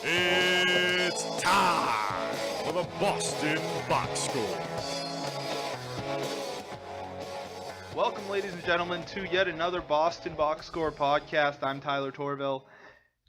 It's time for the Boston Box Score. Welcome, ladies and gentlemen, to yet another Boston Box Score podcast. I'm Tyler Torville,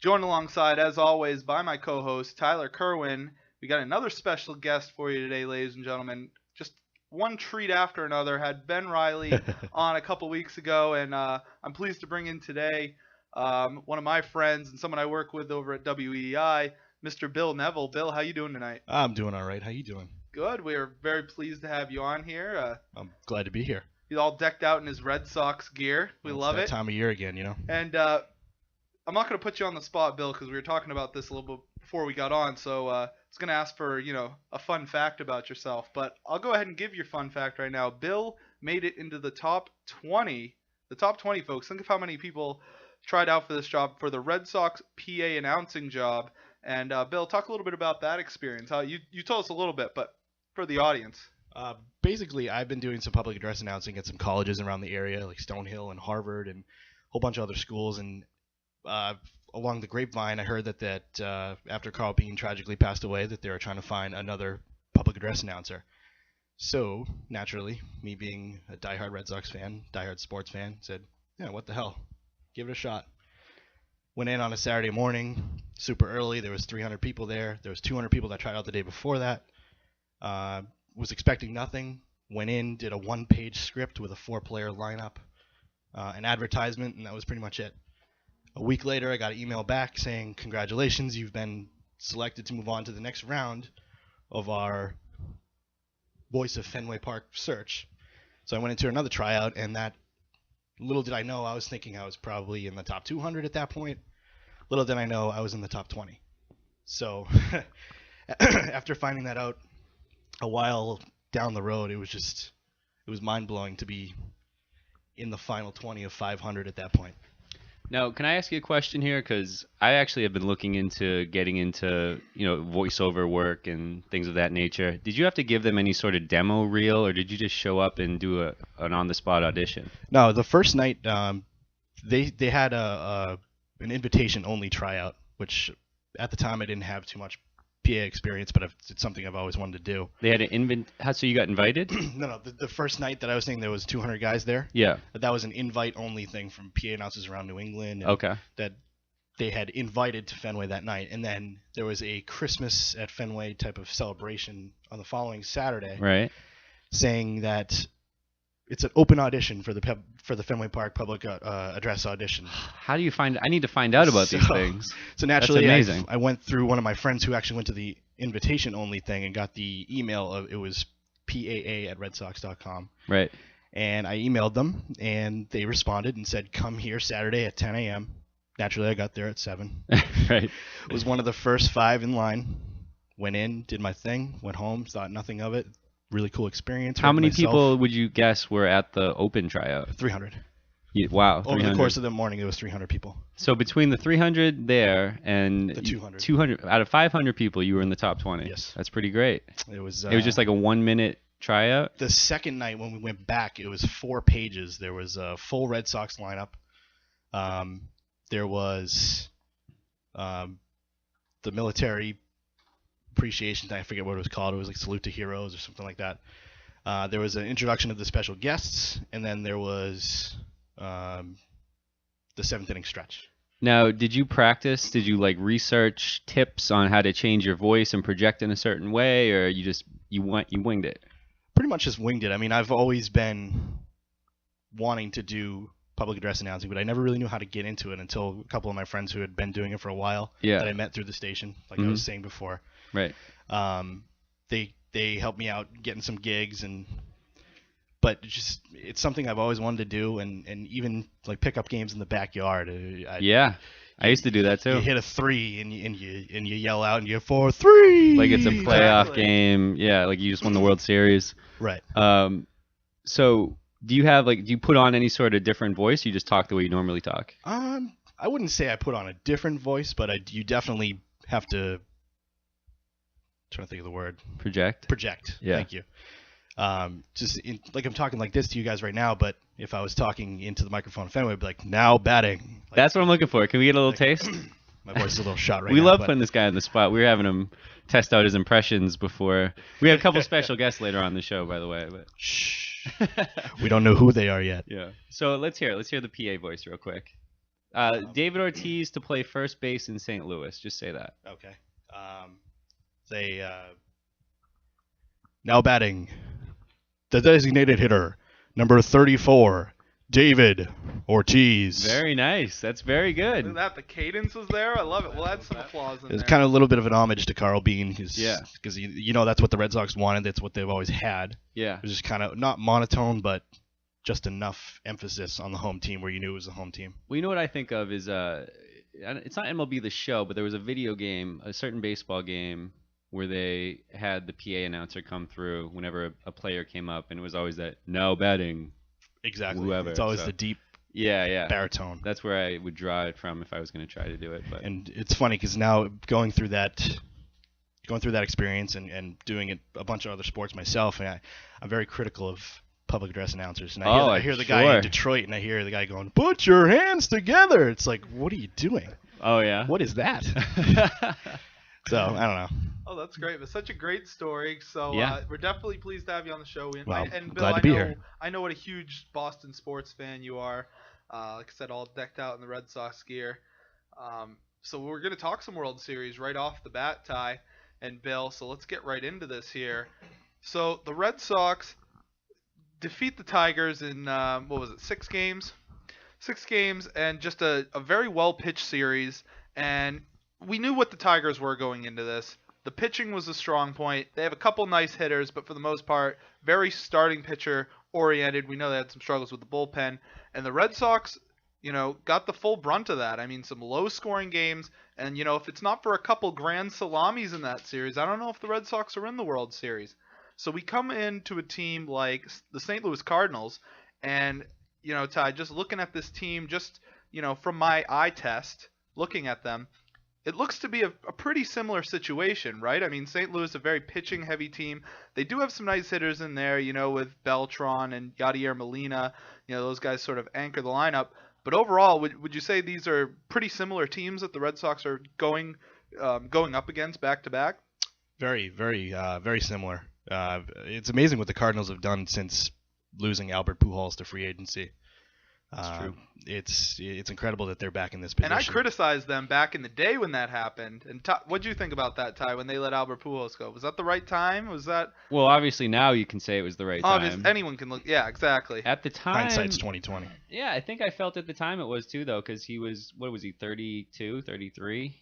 joined alongside, as always, by my co-host, Tyler Kerwin. We got another special guest for you today, ladies and gentlemen. Just one treat after another. Had Ben Riley on a couple weeks ago, and I'm pleased to bring in today one of my friends and someone I work with over at WEI, Mr. Bill Neville. Bill, how you doing tonight? I'm doing all right. How you doing? Good. We are very pleased to have you on here. I'm glad to be here. He's all decked out in his Red Sox gear. We love that it. Time of year again, you know. And I'm not going to put you on the spot, Bill, because we were talking about this a little bit before we got on. So I was going to ask for, a fun fact about yourself. But I'll go ahead and give your fun fact right now. Bill made it into the top 20. The top 20, folks. Think of how many people tried out for this job, for the Red Sox PA announcing job. And Bill, talk a little bit about that experience. How you told us a little bit, but for the audience. Basically, I've been doing some public address announcing at some colleges around the area, like Stonehill and Harvard and a whole bunch of other schools. And along the grapevine, I heard that after Carl Bean tragically passed away, that they were trying to find another public address announcer. So, naturally, me being a diehard Red Sox fan, diehard sports fan, said, yeah, what the hell? Give it a shot. Went in on a Saturday morning, super early. There was 300 people there. There was 200 people that tried out the day before that. Was expecting nothing. Went in, did a one-page script with a 4-player lineup, an advertisement, and that was pretty much it. A week later, I got an email back saying, congratulations, you've been selected to move on to the next round of our Voice of Fenway Park search. So I went into another tryout, and that, little did I know, I was thinking I was probably in the top 200 at that point. Little did I know I was in the top 20. So after finding that out a while down the road, it was mind-blowing to be in the final 20 of 500 at that point. Now, can I ask you a question here? Because I actually have been looking into getting into, voiceover work and things of that nature. Did you have to give them any sort of demo reel, or did you just show up and do an on-the-spot audition? No, the first night they had an invitation-only tryout, which at the time I didn't have too much PA experience, but it's something I've always wanted to do. They had an so you got invited? No. The first night that I was saying there was 200 guys there. Yeah. That was an invite-only thing from PA announcers around New England. Okay. That they had invited to Fenway that night, and then there was a Christmas at Fenway type of celebration on the following Saturday. Right. Saying that it's an open audition for the Fenway Park public address audition. How do you find? I need to find out about these things. So naturally, that's amazing. I went through one of my friends who actually went to the invitation-only thing and got the email of, it was PAA@redsox.com. Right. And I emailed them, and they responded and said, come here Saturday at 10 a.m. Naturally, I got there at 7. Right. Was one of the first 5 in line. Went in, did my thing, went home, thought nothing of it. Really cool experience. How many people would you guess were at the open tryout? 300. Wow. Over the course of the morning, it was 300 people. So between the 300 there and the 200 out of 500 people, you were in the top 20. Yes. That's pretty great. It was just like a 1-minute tryout? The second night when we went back, it was 4 pages. There was a full Red Sox lineup. There was the military appreciation thing. I forget what it was called. It was like Salute to Heroes or something like that. There was an introduction of the special guests, and then there was the 7th inning stretch. Now, did you practice? Did you research tips on how to change your voice and project in a certain way, or you winged it? Pretty much just winged it. I mean, I've always been wanting to do public address announcing, but I never really knew how to get into it until a couple of my friends who had been doing it for a while that I met through the station, like I was saying before. Right. They helped me out getting some gigs, but it's something I've always wanted to do, and even like pickup games in the backyard. I used to do that too. You hit a 3 and you yell out and you're 4-3. Like it's a playoff game. Yeah, like you just won the World Series. Right. So do you put on any sort of different voice? You just talk the way you normally talk? I wouldn't say I put on a different voice, but you definitely have to. Trying to think of the word. Project. Yeah. Thank you. Like I'm talking like this to you guys right now, but if I was talking into the microphone Fenway, I'd be like, now batting. That's what I'm looking for. Can we get a little taste? My voice is a little shot right We now. love but putting this guy on the spot. We were having him test out his impressions before. We have a couple special guests later on the show, by the way. But Shh. We don't know who they are yet. yeah. So let's hear the PA voice real quick. David Ortiz to play first base in St. Louis. Just say that. Okay. Now batting, the designated hitter, number 34, David Ortiz. Very nice. That's very good. Isn't that the cadence was there? I love it. We'll add some applause in It's there. kind of a little bit of an homage to Carl Bean. Yeah. Because you know that's what the Red Sox wanted. That's what they've always had. Yeah. It was just kind of not monotone, but just enough emphasis on the home team where you knew it was the home team. Well, you know what I think of is it's not MLB The Show, but there was a video game, a certain baseball game, where they had the PA announcer come through whenever a player came up, and it was always that now batting. Exactly. Whoever, it's always so. the deep Yeah. baritone. That's where I would draw it from if I was going to try to do it. But And it's funny because now going through that experience and doing it a bunch of other sports myself, and I'm very critical of public address announcers. And I hear the guy sure. in Detroit, and I hear the guy going, "Put your hands together." It's like, what are you doing? oh yeah. What is that? So I don't know. Oh, that's great. It's such a great story. So Yeah. we're definitely pleased to have you on the show. Well, And Bill, glad to be here. I know what a huge Boston sports fan you are. Like I said, all decked out in the Red Sox gear. So we're going to talk some World Series right off the bat, Ty and Bill. So let's get right into this here. So the Red Sox defeat the Tigers in, 6 games? 6 games and just a very well-pitched series. And we knew what the Tigers were going into this. The pitching was a strong point. They have a couple nice hitters, but for the most part, very starting pitcher oriented. We know they had some struggles with the bullpen. And the Red Sox, got the full brunt of that. I mean, some low-scoring games. And, if it's not for a couple grand salamis in that series, I don't know if the Red Sox are in the World Series. So we come into a team like the St. Louis Cardinals. And, Ty, just looking at this team, from my eye test, looking at them, it looks to be a pretty similar situation, right? I mean, St. Louis, a very pitching-heavy team. They do have some nice hitters in there, with Beltran and Yadier Molina. Those guys sort of anchor the lineup. But overall, would you say these are pretty similar teams that the Red Sox are going up against back-to-back? Very, very, very similar. It's amazing what the Cardinals have done since losing Albert Pujols to free agency. That's true. It's incredible that they're back in this position. And I criticized them back in the day when that happened. And what do you think about that, Ty, when they let Albert Pujols go? Was that the right time? Was that Well, obviously now you can say it was the right obvious? time. Anyone can look. Yeah, exactly. At the time, Hindsight's 2020. Yeah, I think I felt at the time it was too, though, because he was, 32, 33?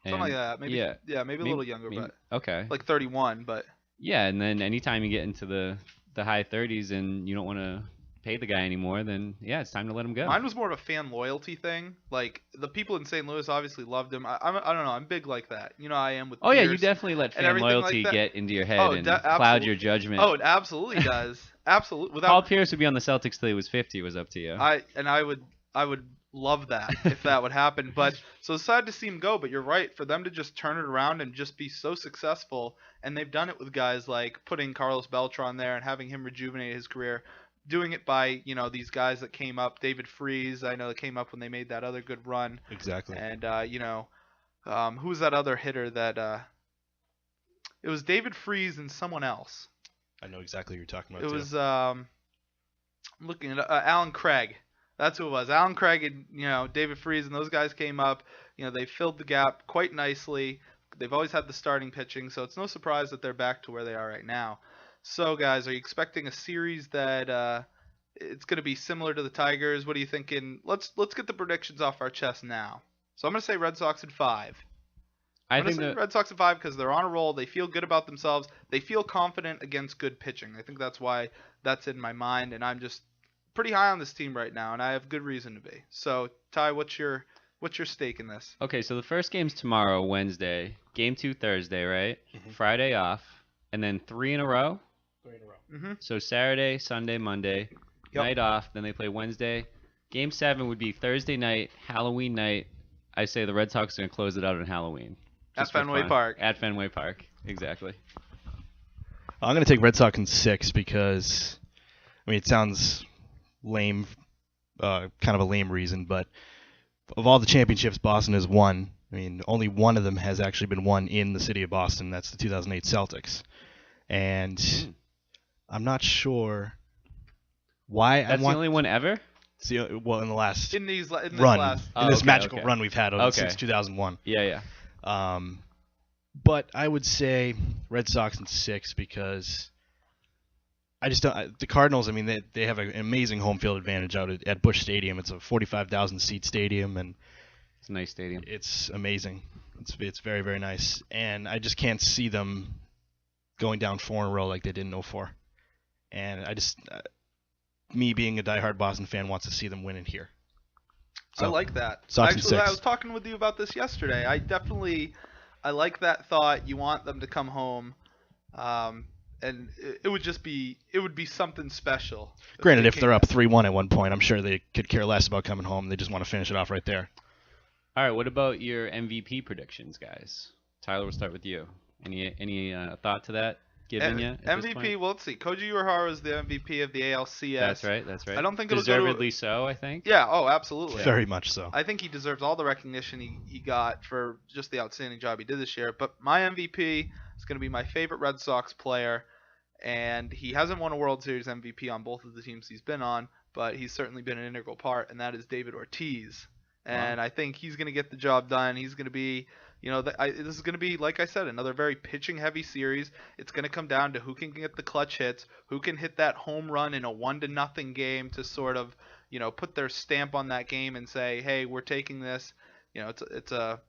Something like that. Maybe. Yeah. Maybe a little younger, but Okay. like 31. But Yeah, and then anytime you get into the high 30s and you don't want to pay the guy anymore, then yeah, it's time to let him go. mine was more of a fan loyalty thing. Like the people in St. Louis obviously loved him. I don't know. I'm big like that. I am with. Oh yeah, Pierce you definitely let and fan everything like loyalty that. get into your head Oh, and cloud absolutely. your judgment. Oh, it absolutely does. Absolutely. Paul Pierce would be on the Celtics till he was 50. Was up to you. I would love that if that would happen. But so it's sad to see him go. But you're right. For them to just turn it around and just be so successful, and they've done it with guys like putting Carlos Beltran there and having him rejuvenate his career. Doing it by, these guys that came up, David Freese, I know that came up when they made that other good run. Exactly. And, who was that other hitter that, it was David Freese and someone else. I know exactly who you're talking about. It was, I'm looking at Alan Craig. That's who it was. Alan Craig and, David Freese and those guys came up. They filled the gap quite nicely. They've always had the starting pitching, so it's no surprise that they're back to where they are right now. So, guys, are you expecting a series that it's going to be similar to the Tigers? What are you thinking? Let's get the predictions off our chest now. So I'm going to say Red Sox in 5. I I'm going think to say Red Sox in 5 because they're on a roll. They feel good about themselves. They feel confident against good pitching. I think that's why that's in my mind, and I'm just pretty high on this team right now, and I have good reason to be. So, Ty, what's your stake in this? Okay, so the first game's tomorrow, Wednesday. Game 2 Thursday, right? Mhm. Friday off, and then 3 in a row. 3 in a row. Mm-hmm. So Saturday, Sunday, Monday, Yep. night off. Then they play Wednesday. Game 7 would be Thursday night, Halloween night. I say the Red Sox are going to close it out on Halloween. At Just for Fenway fun. Park. At Fenway Park, exactly. I'm going to take Red Sox in 6 because, it sounds lame, kind of a lame reason, but of all the championships Boston has won, I mean, only one of them has actually been won in the city of Boston. That's the 2008 Celtics. And I'm not sure why That's the only one ever? well, in the last in this run, last. in this okay, magical okay. run we've had since 2001. Yeah. But I would say Red Sox in 6 because I just don't. The Cardinals, I mean, they have an amazing home field advantage out at Busch Stadium. It's a 45,000 seat stadium, and It's a nice stadium. it's amazing. It's very, very nice, and I just can't see them going down 4 in a row like they did in 04. And I just, me being a diehard Boston fan, wants to see them win it here. I like that. Sox in Actually, 6. I was talking with you about this yesterday. I like that thought. You want them to come home, and it would be something special. Granted, if they're up 3-1 at one point, I'm sure they could care less about coming home. They just want to finish it off right there. All right, what about your MVP predictions, guys? Tyler, we'll start with you. Any thought to that given yet? MVP, well, let's see. Koji Uehara is the MVP of the ALCS. That's right. I don't think it'll go to deservedly so, I think. Yeah, oh, absolutely. Very much so. I think he deserves all the recognition he got for just the outstanding job he did this year. But my MVP is going to be my favorite Red Sox player, and he hasn't won a World Series MVP on both of the teams he's been on, but he's certainly been an integral part, and that is David Ortiz. And I think he's going to get the job done. He's going to be, this is going to be, like I said, another very pitching-heavy series. It's going to come down to who can get the clutch hits, who can hit that home run in a 1-0 game to sort of, put their stamp on that game and say, hey, we're taking this. It's a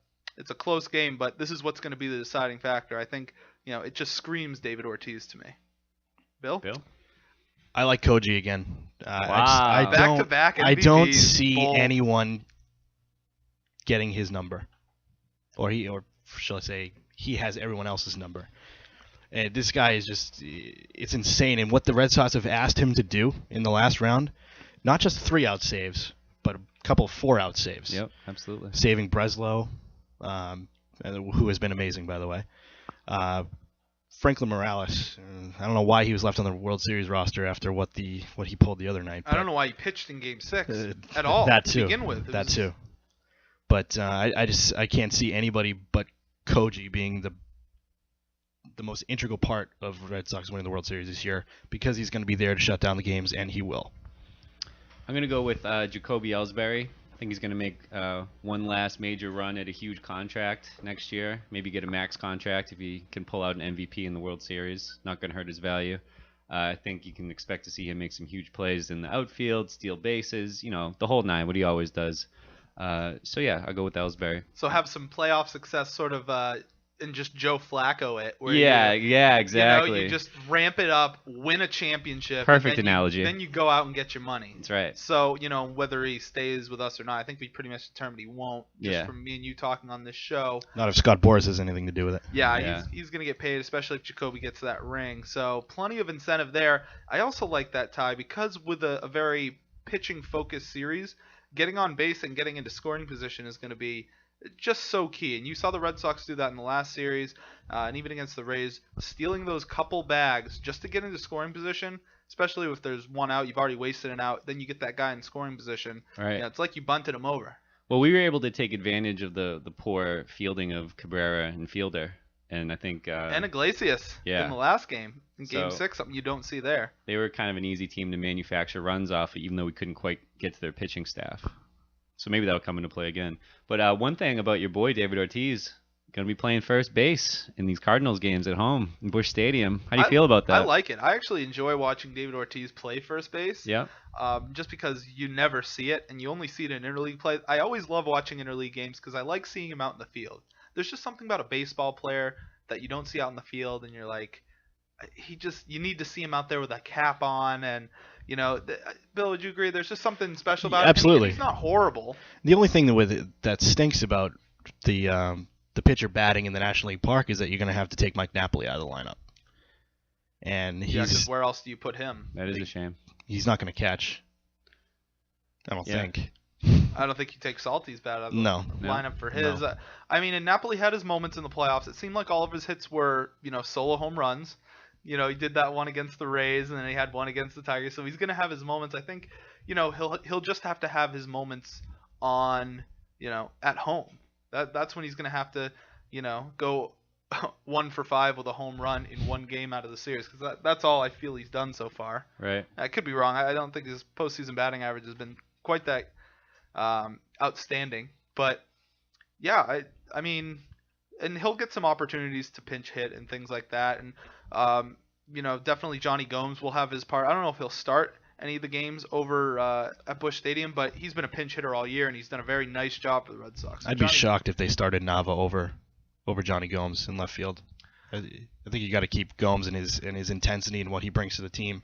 close game, but this is what's going to be the deciding factor. I think, it just screams David Ortiz to me. Bill? I like Koji again. Wow. Back-to-back MVPs. I don't see bold. anyone getting his number, or shall I say, he has everyone else's number. And this guy is it's insane. And what the Red Sox have asked him to do in the last round, not just 3-out saves, but a couple of 4-out saves. Yep, absolutely. Saving Breslow, who has been amazing, by the way. Franklin Morales, I don't know why he was left on the World Series roster after what he pulled the other night. I don't know why he pitched in Game 6 at all that to too. begin with. That too. But I can't see anybody but Koji being the most integral part of Red Sox winning the World Series this year because he's going to be there to shut down the games, and he will. I'm going to go with Jacoby Ellsbury. I think he's going to make one last major run at a huge contract next year. Maybe get a max contract if he can pull out an MVP in the World Series. Not going to hurt his value. I think you can expect to see him make some huge plays in the outfield, steal bases, the whole nine, what he always does. So yeah, I'll go with Ellsbury. So have some playoff success sort of and just Joe Flacco it. Where Yeah, exactly. You just ramp it up, win a championship. Perfect and analogy. Then you go out and get your money. That's right. So, whether he stays with us or not, I think we pretty much determined he won't. Just Yeah. from me and you talking on this show. Not if Scott Boras has anything to do with it. Yeah. He's going to get paid, especially if Jacoby gets that ring. So plenty of incentive there. I also like that tie because with a very pitching-focused series, getting on base and getting into scoring position is going to be just so key. And you saw the Red Sox do that in the last series, and even against the Rays, stealing those couple bags just to get into scoring position, especially if there's one out, you've already wasted an out, then you get that guy in scoring position. Right. It's like you bunted him over. Well, we were able to take advantage of the poor fielding of Cabrera and Fielder, and I think And Iglesias in the last game, in Game 6, something you don't see there. They were kind of an easy team to manufacture runs off, even though we couldn't quite get to their pitching staff. So maybe that'll come into play again. But one thing about your boy, David Ortiz, going to be playing first base in these Cardinals games at home in Busch Stadium. How do you feel about that? I like it. I actually enjoy watching David Ortiz play first base. Yeah. Just because you never see it, and you only see it in interleague play. I always love watching interleague games because I like seeing him out in the field. There's just something about a baseball player that you don't see out in the field, and you're like, you need to see him out there with a cap on, and Bill, would you agree? There's just something special about him. Absolutely. He's not horrible. The only thing that stinks about the pitcher batting in the National League Park is that you're going to have to take Mike Napoli out of the lineup, and because where else do you put him? That is a shame. He's not going to catch. I don't think. I don't think he takes Salty's bat out of the lineup for his. No. And Napoli had his moments in the playoffs. It seemed like all of his hits were, solo home runs. He did that one against the Rays, and then he had one against the Tigers. So he's going to have his moments. I think, he'll just have to have his moments on at home. That's when he's going to have to, go 1 for 5 with a home run in one game out of the series, because that's all I feel he's done so far. Right. I could be wrong. I don't think his postseason batting average has been quite that outstanding. But yeah, I mean, and he'll get some opportunities to pinch hit and things like that. And definitely Johnny Gomes will have his part. I don't know if he'll start any of the games over at Busch Stadium, but he's been a pinch hitter all year, and he's done a very nice job for the Red Sox. So I'd be shocked if they started Nava over Johnny Gomes in left field. I think you got to keep Gomes and his intensity and what he brings to the team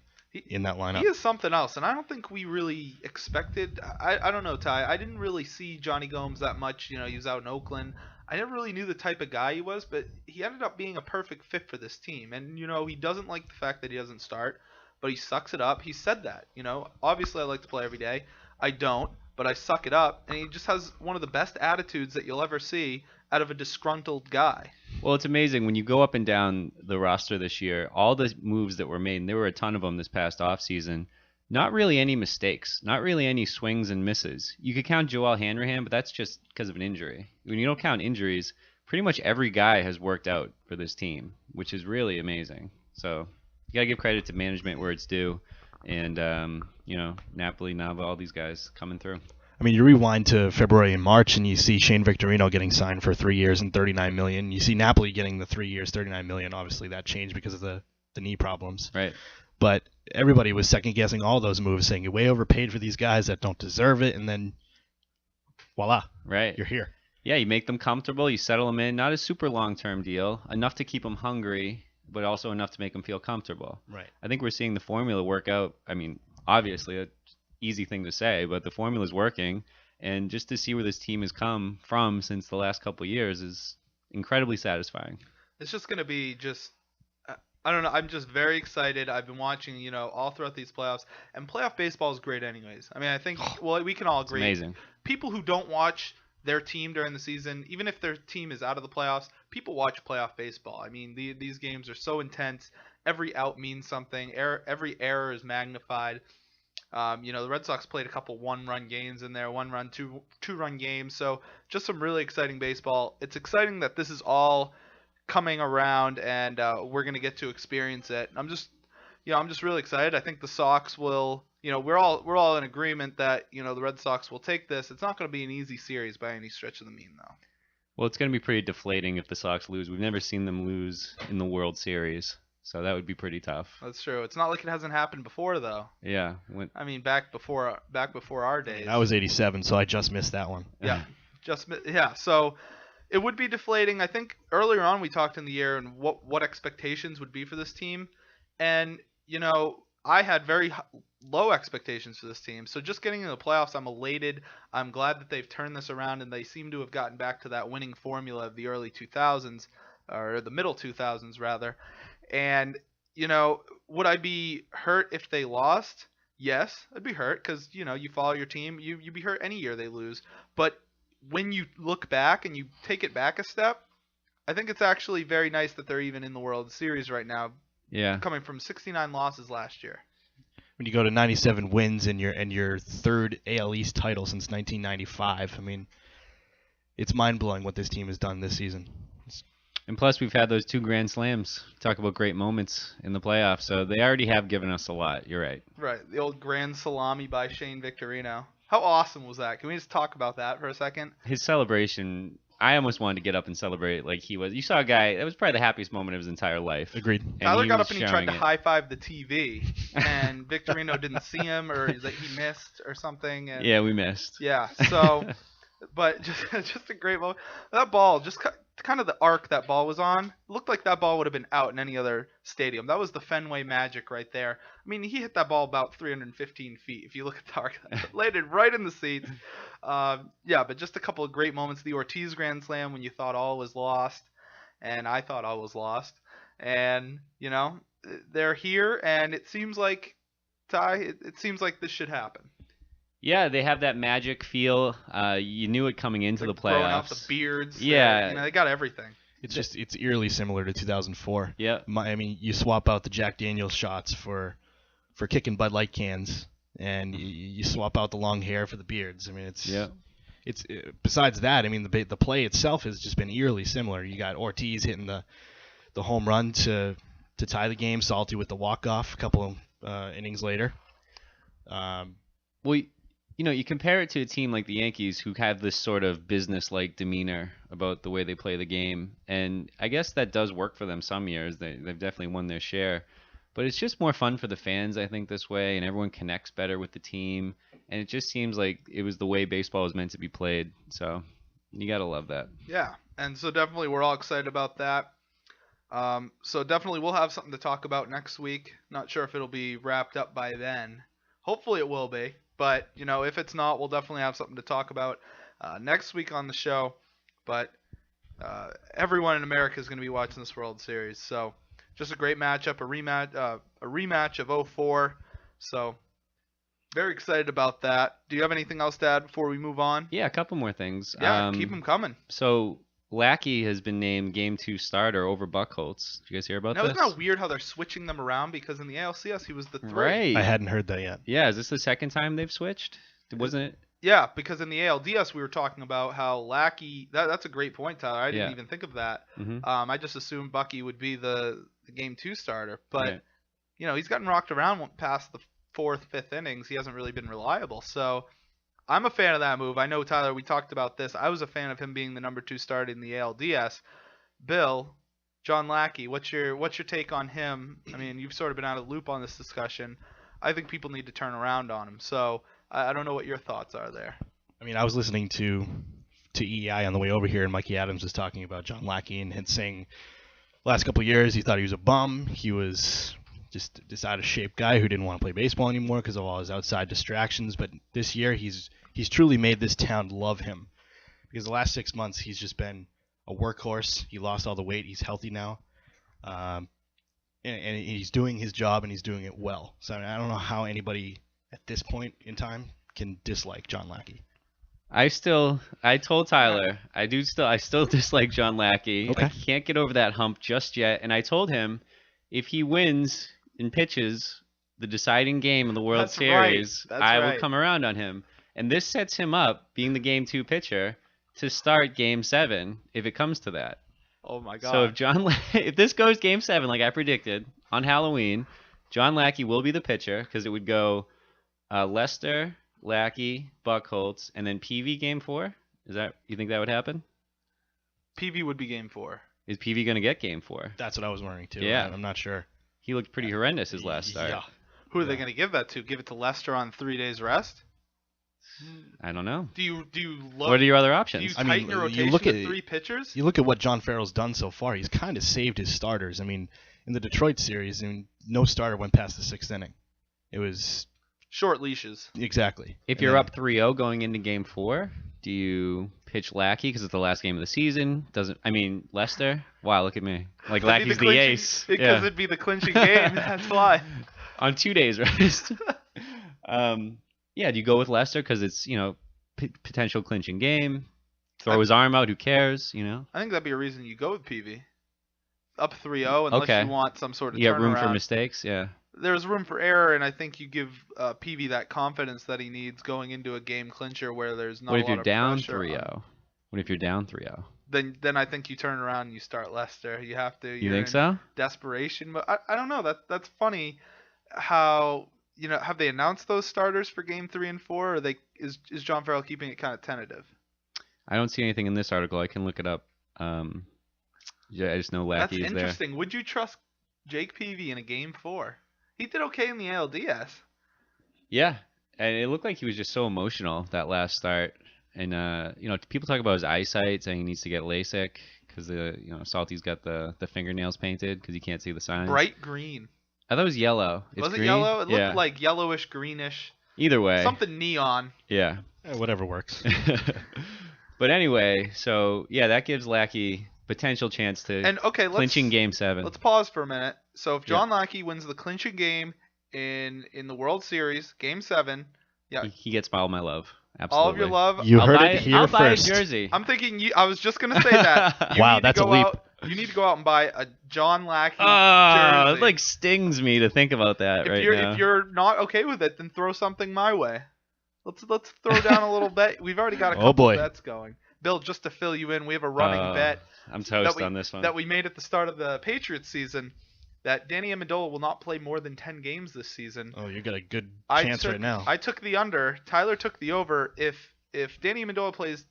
in that lineup. He is something else, and I don't think we really expected. I don't know, Ty. I didn't really see Johnny Gomes that much. He was out in Oakland. I never really knew the type of guy he was, but he ended up being a perfect fit for this team. And he doesn't like the fact that he doesn't start, but he sucks it up. He said that. Obviously I like to play every day. I don't, but I suck it up, and he just has one of the best attitudes that you'll ever see out of a disgruntled guy. Well, it's amazing when you go up and down the roster this year, all the moves that were made, and there were a ton of them this past offseason, not really any mistakes, not really any swings and misses. You could count Joel Hanrahan, but that's just because of an injury. When you don't count injuries, pretty much every guy has worked out for this team, which is really amazing. So you got to give credit to management where it's due. And, Napoli, Nava, all these guys coming through. I mean, you rewind to February and March, and you see Shane Victorino getting signed for 3 years and $39 million. You see Napoli getting the 3 years, $39 million. Obviously, that changed because of the knee problems. Right. But everybody was second-guessing all those moves, saying you're way overpaid for these guys that don't deserve it, and then voila, right, you're here. Yeah, you make them comfortable, you settle them in. Not a super long-term deal, enough to keep them hungry, but also enough to make them feel comfortable. Right. I think we're seeing the formula work out. I mean, obviously, an easy thing to say, but the formula's working, and just to see where this team has come from since the last couple of years is incredibly satisfying. It's just going to be I don't know. I'm just very excited. I've been watching, all throughout these playoffs, and playoff baseball is great anyways. I mean, I think, we can all agree. It's amazing. People who don't watch their team during the season, even if their team is out of the playoffs, people watch playoff baseball. I mean, these games are so intense. Every out means something. Every error is magnified. The Red Sox played a couple one-run games in there, one-run, two-run games. So just some really exciting baseball. It's exciting that this is all coming around, and we're going to get to experience it. I'm just really excited. I think the Sox will, we're all in agreement that, the Red Sox will take this. It's not going to be an easy series by any stretch of the mean, though. Well, it's going to be pretty deflating if the Sox lose. We've never seen them lose in the World Series, so that would be pretty tough. That's true. It's not like it hasn't happened before, though. Yeah. I mean, back before our days. I was 87, so I just missed that one. Yeah. So it would be deflating. I think earlier on we talked in the year and what expectations would be for this team, and I had very low expectations for this team. So just getting into the playoffs, I'm elated. I'm glad that they've turned this around, and they seem to have gotten back to that winning formula of the early 2000s, or the middle 2000s rather. And would I be hurt if they lost? Yes, I'd be hurt because you follow your team. You'd be hurt any year they lose. But when you look back and you take it back a step, I think it's actually very nice that they're even in the World Series right now. Yeah. Coming from 69 losses last year. When you go to 97 wins and your third AL East title since 1995, I mean, it's mind-blowing what this team has done this season. And plus, we've had those 2 Grand Slams. Talk about great moments in the playoffs. So they already have given us a lot. You're right. Right. The old Grand Salami by Shane Victorino. How awesome was that? Can we just talk about that for a second? His celebration, I almost wanted to get up and celebrate like he was. You saw a guy, that was probably the happiest moment of his entire life. Agreed. And Tyler got up and he tried showing to it. high-five the TV, and Victorino didn't see him, or he missed or something. And Yeah, we missed. yeah, so, but just a great moment. That ball, just kind of the arc that ball was on, looked like that ball would have been out in any other stadium. That was the Fenway magic right there. I mean, he hit that ball about 315 feet. If you look at the arc, landed right in the seats. But just a couple of great moments. The Ortiz Grand Slam when you thought all was lost, and I thought all was lost. And, they're here, and it seems like, Ty, it seems like this should happen. Yeah, they have that magic feel. You knew it coming into the Growing out playoffs. the beards. Yeah. They got everything. It's eerily similar to 2004. Yeah. I mean, you swap out the Jack Daniels shots for kicking Bud Light cans, and you swap out the long hair for the beards. I mean, it's besides that, I mean, the play itself has just been eerily similar. You got Ortiz hitting the home run to tie the game, Salty with the walk-off a couple of innings later. Well, you compare it to a team like the Yankees who have this sort of business-like demeanor about the way they play the game, and I guess that does work for them some years. They've definitely won their share, but it's just more fun for the fans, I think, this way, and everyone connects better with the team, and it just seems like it was the way baseball was meant to be played, so you gotta love that. Yeah, and so definitely we're all excited about that. So definitely we'll have something to talk about next week. Not sure if it'll be wrapped up by then. Hopefully it will be. But, if it's not, we'll definitely have something to talk about next week on the show. But everyone in America is going to be watching this World Series. So just a great matchup, a rematch of 04. So very excited about that. Do you have anything else to add before we move on? Yeah, a couple more things. Yeah, keep them coming. So Lackey has been named Game 2 starter over Buchholz. Did you guys hear about Now, this? isn't that weird how they're switching them around? Because in the ALCS, he was the 3. Right. I hadn't heard that yet. Yeah, is this the second time they've switched? Wasn't it? Yeah, because in the ALDS, we were talking about how Lackey... That's a great point, Tyler. I didn't even think of that. Mm-hmm. I just assumed Bucky would be the Game 2 starter. But, Right. He's gotten rocked around past the 4th, 5th innings. He hasn't really been reliable. So I'm a fan of that move. I know, Tyler, we talked about this. I was a fan of him being the number 2 starter in the ALDS. Bill, John Lackey, what's your take on him? I mean, you've sort of been out of the loop on this discussion. I think people need to turn around on him. So I don't know what your thoughts are there. I mean, I was listening to EEI on the way over here, and Mikey Adams was talking about John Lackey and saying last couple of years he thought he was a bum. He was just this out-of-shape guy who didn't want to play baseball anymore because of all his outside distractions. But this year he's truly made this town love him because the last 6 months he's just been a workhorse. He lost all the weight. He's healthy now. And he's doing his job, and he's doing it well. So I don't know how anybody at this point in time can dislike John Lackey. I told Tyler, I still dislike John Lackey. Okay. I can't get over that hump just yet. And I told him if he wins and pitches the deciding game of the World That's right. Series, That's I right. will come around on him. And this sets him up, being the Game 2 pitcher, to start Game 7 if it comes to that. Oh, my God. So if this goes Game 7 like I predicted on Halloween, John Lackey will be the pitcher because it would go Lester, Lackey, Buchholz, and then PV Game 4. You think that would happen? PV would be Game 4. Is PV going to get Game 4? That's what I was wondering too. Yeah. I'm not sure. He looked pretty horrendous his last start. Yeah. Who are they going to give that to? Give it to Lester on 3 days rest? I don't know. Do you What are your other Do you options? tighten your rotation look to at 3 pitchers? You look at what John Farrell's done so far. He's kind of saved his starters. I mean, in the Detroit series, no starter went past the 6th inning. It was Short leashes. exactly. If And you're then- up 3-0 going into Game 4, do you pitch Lackey because it's the last game of the season? Lester? Wow, look at me. Like Lackey's the ace. Because Yeah. it'd be the clinching game. That's why. On 2 days rest. Yeah, do you go with Lester because it's, potential clinching game? Throw his arm out, who cares, I think that'd be a reason you go with PV. Up 3-0 unless Okay. you want some sort of You got room for turnaround. mistakes, yeah. There's room for error, and I think you give PV that confidence that he needs going into a game clincher where there's not What a if lot you're of down pressure 3-0? What if you're down 3-0? Then I think you turn around and you start Lester. You have to. You You're think in so? Desperation, but I don't know. That's funny. How have they announced those starters for Game 3 and 4? Or is John Farrell keeping it kind of tentative? I don't see anything in this article. I can look it up. Yeah, I just know That's Lackey is there. interesting. Would you trust Jake Peavy in a Game 4? He did okay in the ALDS. Yeah, and it looked like he was just so emotional that last start. And people talk about his eyesight, saying he needs to get LASIK because Salty's got the fingernails painted because he can't see the signs. Bright green. I thought it was yellow. It's Was it green? yellow? It Yeah. looked like yellowish, greenish. Either way. Something neon. Yeah. whatever works. But anyway, so yeah, that gives Lackey potential chance to And okay, clinching Game 7. Let's pause for a minute. So if John Lackey wins the clinching game in the World Series, Game 7, yeah, He gets all my love. Absolutely. all of your love. You I'll heard buy it here I'll buy a first. jersey. I'm thinking I was just gonna say that. You Wow, need to that's a go leap. You need to go out and buy a John Lackey Oh, jersey. it like stings me to think about that if right you're now. if you're not okay with it, then throw something my way. Let's throw down a little bet. We've already got a couple bets going. Bill, just to fill you in, we have a running bet. I'm toast on this one. That we made at the start of the Patriots season. That Danny Amendola will not play more than 10 games this season. Oh, you got a good chance right now. I took the under. Tyler took the over. If Danny Amendola plays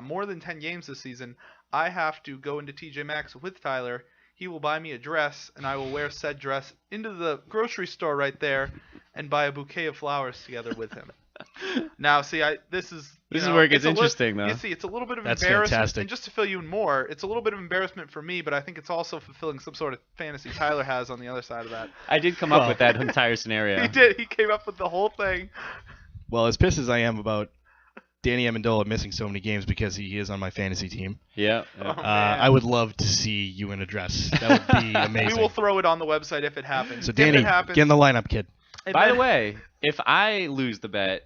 more than 10 games this season, I have to go into TJ Maxx with Tyler. He will buy me a dress, and I will wear said dress into the grocery store right there and buy a bouquet of flowers together with him. Now, see, this is where it gets interesting, though. You see, it's a little bit of That's embarrassment. fantastic. And just to fill you in more, it's a little bit of embarrassment for me, but I think it's also fulfilling some sort of fantasy Tyler has on the other side of that. I did come up with that entire scenario. He did. He came up with the whole thing. Well, as pissed as I am about Danny Amendola missing so many games because he is on my fantasy team, Yeah. I would love to see you in a dress. That would be amazing. We will throw it on the website if it happens. So, Danny, get in the lineup, kid. By the way, if I lose the bet,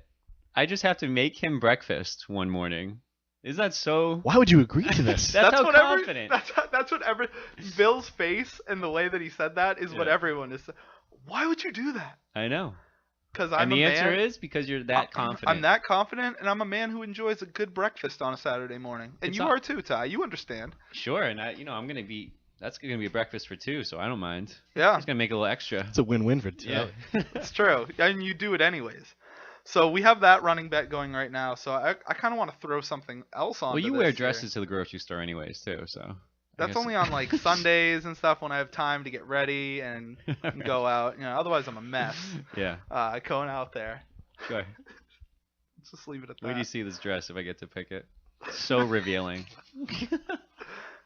I just have to make him breakfast one morning. Is that so? Why would you agree to this? That's how confident. That's what Bill's face and the way that he said that is what everyone is. Why would you do that? I know. Because I'm and the a answer man, is because you're that confident. I'm that confident, and I'm a man who enjoys a good breakfast on a Saturday morning. And It's you not- are too, Ty. You understand. Sure, and I'm gonna be. That's gonna be a breakfast for two, so I don't mind. Yeah, Just gonna make it a little extra. It's a win-win for two. Yeah. it's true. And you do it anyways. So we have that running bet going right now. So I kind of want to throw something else on. Well, you wear dresses to the grocery store anyways, too, so. I That's guess- only on like Sundays and stuff when I have time to get ready and go out. Otherwise I'm a mess. Yeah. Going out there. Go. Let's just leave it at that. Where do you see this dress if I get to pick it? So revealing.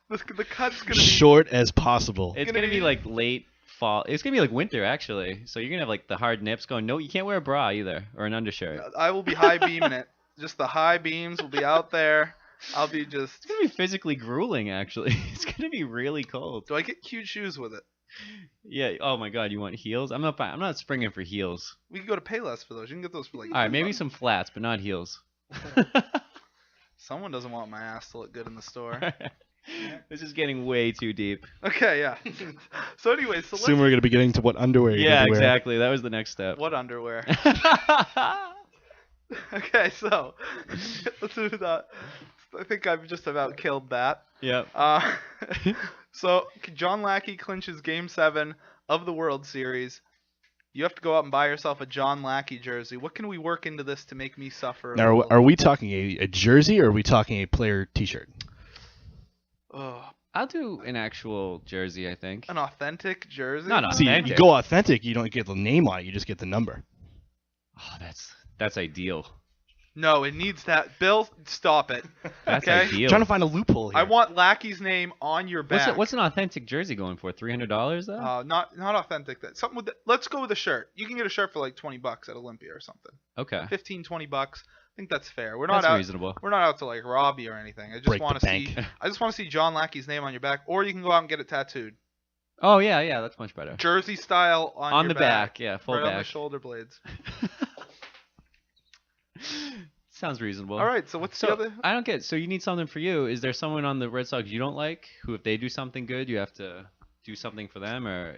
The cut's gonna be Short as possible. It's gonna be like late fall. It's gonna be like winter actually. So you're gonna have like the hard nips going. No, you can't wear a bra either or an undershirt. I will be high beaming it. Just the high beams will be out there. I'll be just. It's gonna be physically grueling actually. It's gonna be really cold. Do I get cute shoes with it? Yeah. Oh my God, you want heels? I'm not springing for heels. We can go to Payless for those. You can get those for like. All right, maybe some flats, but not heels. Someone doesn't want my ass to look good in the store. This is getting way too deep. Okay, yeah. So anyway, so Soon we're going to be getting to what underwear you're Yeah, going to wear. exactly. That was the next step. what underwear? Okay, so let's do that. I think I've just about killed that. Yep. So John Lackey clinches Game 7 of the World Series. You have to go out and buy yourself a John Lackey jersey. What can we work into this to make me suffer? Now, are we talking a jersey or are we talking a player T-shirt? I'll do an actual jersey, I think. An authentic jersey? Not See, authentic. you go authentic, you don't get the name on it, you just get the number. Oh, that's ideal. No, it needs that. Bill, stop it. That's Okay? ideal. Trying to find a loophole here. I want Lackey's name on your back. What's an authentic jersey going for? $300 though? Not authentic. That something with let's go with a shirt. You can get a shirt for like $20 at Olympia or something. Okay. 15, $20. I think that's fair. We're That's not out. reasonable. We're not out to like rob you or anything. I just Break want the to see. bank. I just want to see John Lackey's name on your back, or you can go out and get it tattooed, Oh yeah, that's much better. jersey style on On your the back, yeah, full right on the back. shoulder blades. Sounds reasonable. All right. So what's the So other? I don't get. So you need something for you. Is there someone on the Red Sox you don't like? Who, if they do something good, you have to do something for them, or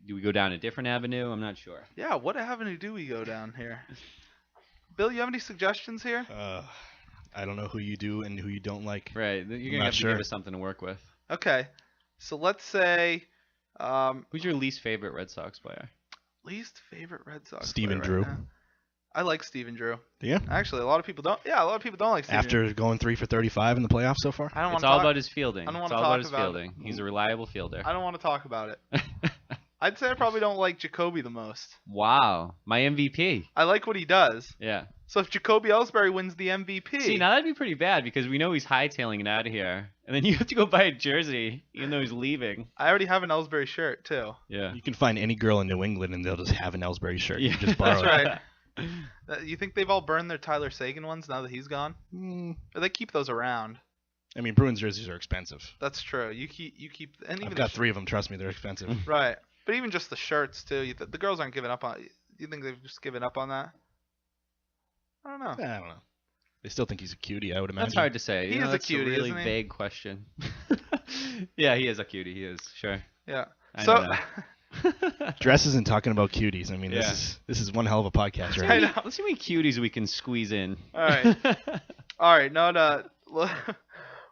do we go down a different avenue? I'm not sure. Yeah. What avenue do we go down here? Bill, you have any suggestions here? I don't know who you do and who you don't like. Right. You're gonna not have to sure. give us something to work with. Okay. So let's say Who's your least favorite Red Sox player? least favorite Red Sox. Steven player right Drew. now. I like Steven Drew. Yeah. Actually, a lot of people don't. Yeah, a lot of people don't like Steven. After going 3 for 35 in the playoffs so far. I don't want It's to all talk. about his fielding. I don't It's wanna all about talk his about it. fielding. He's a reliable fielder. I don't want to talk about it. I'd say I probably don't like Jacoby the most. Wow, my MVP. I like what he does. Yeah. So if Jacoby Ellsbury wins the MVP, See, now that'd be pretty bad because we know he's hightailing it out of here, and then you have to go buy a jersey even though he's leaving. I already have an Ellsbury shirt too. Yeah. You can find any girl in New England and they'll just have an Ellsbury shirt. Yeah. You just borrow That's it. right. You think they've all burned their Tyler Sagan ones now that he's gone? Or they keep those around? I mean, Bruins jerseys are expensive. That's true. You keep, and even I've the got 3 of them. Trust me, they're expensive. right. But even just the shirts too. The girls aren't giving up on. You think they've just given up on that? I don't know. I don't know. They still think he's a cutie, I would imagine. That's hard to say. He You know, is a that's cutie, really isn't he? vague question. Yeah, he is a cutie. He is, sure. Yeah. I So know that. Dresses and talking about cuties. I mean, Yeah. this is one hell of a podcast, I right? know. Let's see how many cuties we can squeeze in. All right. All right. No.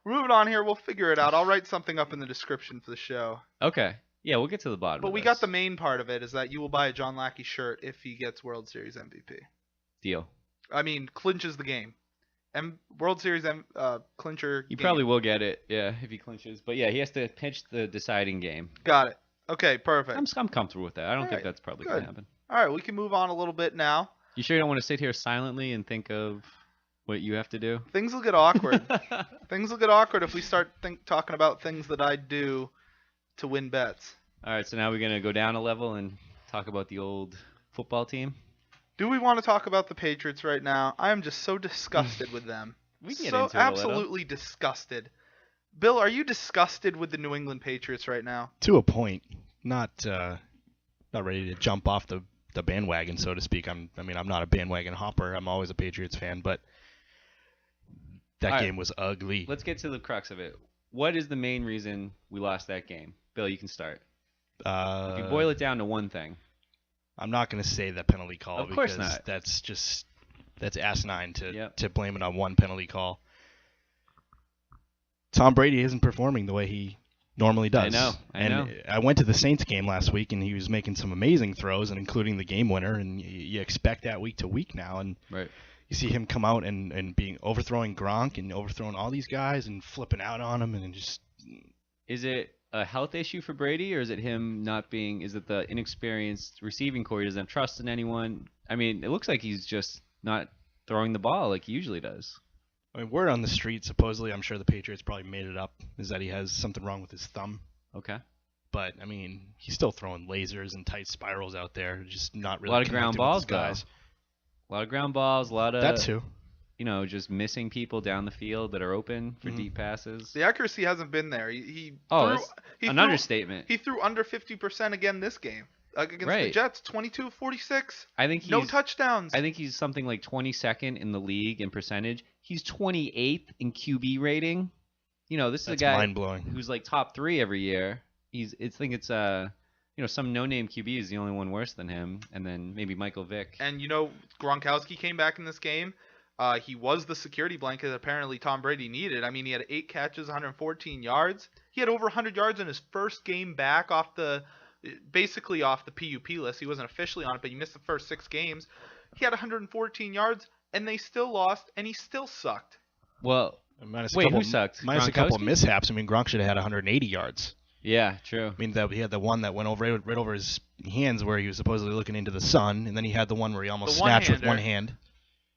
Moving on here. We'll figure it out. I'll write something up in the description for the show. Okay. Yeah, we'll get to the bottom. But of we this. got the main part of it is that you will buy a John Lackey shirt if he gets World Series MVP. deal. I mean, clinches the game. World Series clincher. He game. probably will get it, yeah, if he clinches. But yeah, he has to pitch the deciding game. Got it. Okay, perfect. I'm comfortable with that. I don't think Alright, that's probably good. going to happen. All right, we can move on a little bit now. You sure you don't want to sit here silently and think of what you have to do? Things will get awkward. Things will get awkward if we start talking about things that I do to win bets. All right, so now we're going to go down a level and talk about the old football team. Do we want to talk about the Patriots right now? I am just so disgusted with them. We can get So into it a little. absolutely disgusted. Bill, are you disgusted with the New England Patriots right now? To a point. Not ready to jump off the bandwagon, so to speak. I'm not a bandwagon hopper. I'm always a Patriots fan, but that All right. game was ugly. Let's get to the crux of it. What is the main reason we lost that game? Bill, you can start. If you boil it down to one thing. I'm not going to say that penalty call Of course because not. that's asinine Yep. to blame it on one penalty call. Tom Brady isn't performing the way he normally does. I know. I went to the Saints game last week and he was making some amazing throws and including the game winner, and you expect that week to week now, and Right. you see him come out and being overthrowing Gronk and overthrowing all these guys and flipping out on him and just Is it a health issue for Brady, or is it him not being? Is it the inexperienced receiving core? He doesn't have trust in anyone. I mean, it looks like he's just not throwing the ball like he usually does. I mean, word on the street, supposedly, I'm sure the Patriots probably made it up, is that he has something wrong with his thumb. Okay. But, I mean, he's still throwing lasers and tight spirals out there, just not really A lot of ground connecting with balls, his guys. though. A lot of ground balls. A lot of That too. just missing people down the field that are open for Mhm. deep passes. The accuracy hasn't been there. He That's he an threw, understatement. He threw under 50% again this game. Against the Right. Jets, 22-46. I think No touchdowns. I think he's something like 22nd in the league in percentage. He's 28th in QB rating. This is That's a guy mind-blowing. who's like top 3 every year. Some no-name QB is the only one worse than him, and then maybe Michael Vick. And Gronkowski came back in this game. He was the security blanket that apparently Tom Brady needed. I mean, he had 8 catches, 114 yards. He had over 100 yards in his first game back basically off the PUP list. He wasn't officially on it, but he missed the first 6 games. He had 114 yards, and they still lost, and he still sucked. Well, Minus wait, a couple, who sucked? minus a couple Gronkowski? of mishaps. I mean, Gronk should have had 180 yards. yeah, true. I mean, he had the one that went right over his hands where he was supposedly looking into the sun, and then he had the one where he almost The snatched with one-hander. one hand.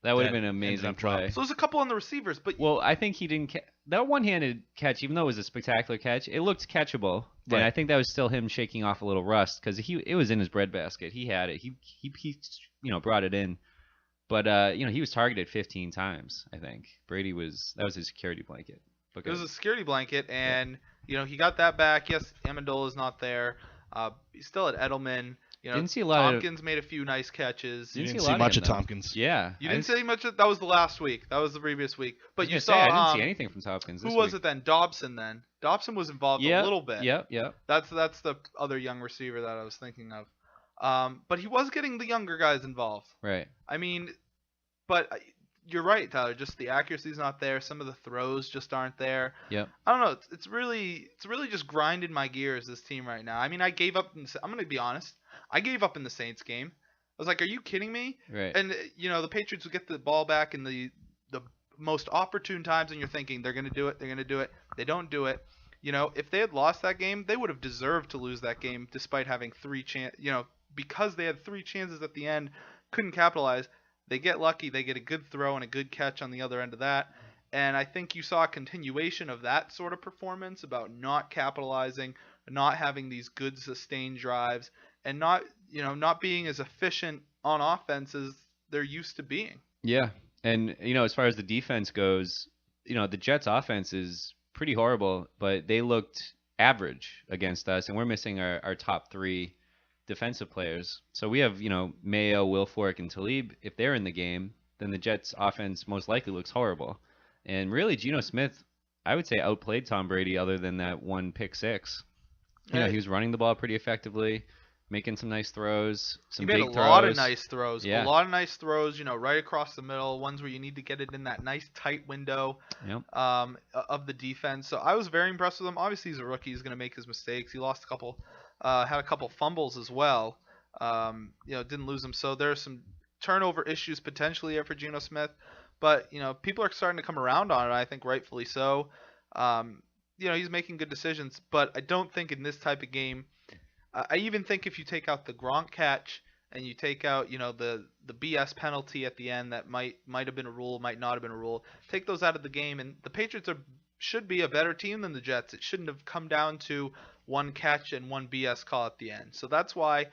That would have that been an ended amazing up play. dropped. So there's a couple on the receivers, but Well, I think he didn't. That one-handed catch, even though it was a spectacular catch, it looked catchable. Right. And I think that was still him shaking off a little rust because it was in his breadbasket. He had it. He brought it in. But he was targeted 15 times. I think that was his security blanket. it was a security blanket, and he got that back. Yes, Amendola's not there. He's still at Edelman. Didn't see a lot of- Tompkins made a few nice catches. You Didn't didn't see a see lot of much him, of though. Tompkins. Yeah. You didn't see much of that. Was the last week. That was the previous week. But you saw. I didn't see anything from Tompkins. Who this was week. it then? Dobson then. Dobson was involved a little bit. Yep. That's the other young receiver that I was thinking of. But he was getting the younger guys involved. Right. I mean, but you're right, Tyler. Just the accuracy's not there. Some of the throws just aren't there. Yep. I don't know. It's really just grinding my gears, this team right now. I mean, I gave up. I'm gonna be honest. I gave up in the Saints game. I was like, "Are you kidding me?" Right. And the Patriots would get the ball back in the most opportune times, and you're thinking they're gonna do it. They're gonna do it. They don't do it. If they had lost that game, they would have deserved to lose that game, despite having 3 because they had 3 chances at the end, couldn't capitalize. They get lucky. They get a good throw and a good catch on the other end of that. And I think you saw a continuation of that sort of performance about not capitalizing, not having these good sustained drives, and not being as efficient on offense as they're used to being. Yeah. And, as far as the defense goes, the Jets' offense is pretty horrible, but they looked average against us, and we're missing our top 3 defensive players. So we have, Mayo, Wilfork, and Talib. If they're in the game, then the Jets' offense most likely looks horrible. And really, Geno Smith, I would say, outplayed Tom Brady other than that one pick 6. He was running the ball pretty effectively. making some nice throws, He some made big a throws. lot of nice throws. Yeah. A lot of nice throws, right across the middle, ones where you need to get it in that nice tight window Yep. of the defense. So I was very impressed with him. Obviously, he's a rookie. He's going to make his mistakes. He lost a couple, had a couple fumbles as well. Didn't lose them. So there's some turnover issues potentially here for Geno Smith. But, people are starting to come around on it, I think rightfully so. He's making good decisions. But I don't think in this type of game, I even think if you take out the Gronk catch and you take out, the BS penalty at the end that might have been a rule, might not have been a rule, take those out of the game, and the Patriots should be a better team than the Jets. It shouldn't have come down to one catch and one BS call at the end. So that's why,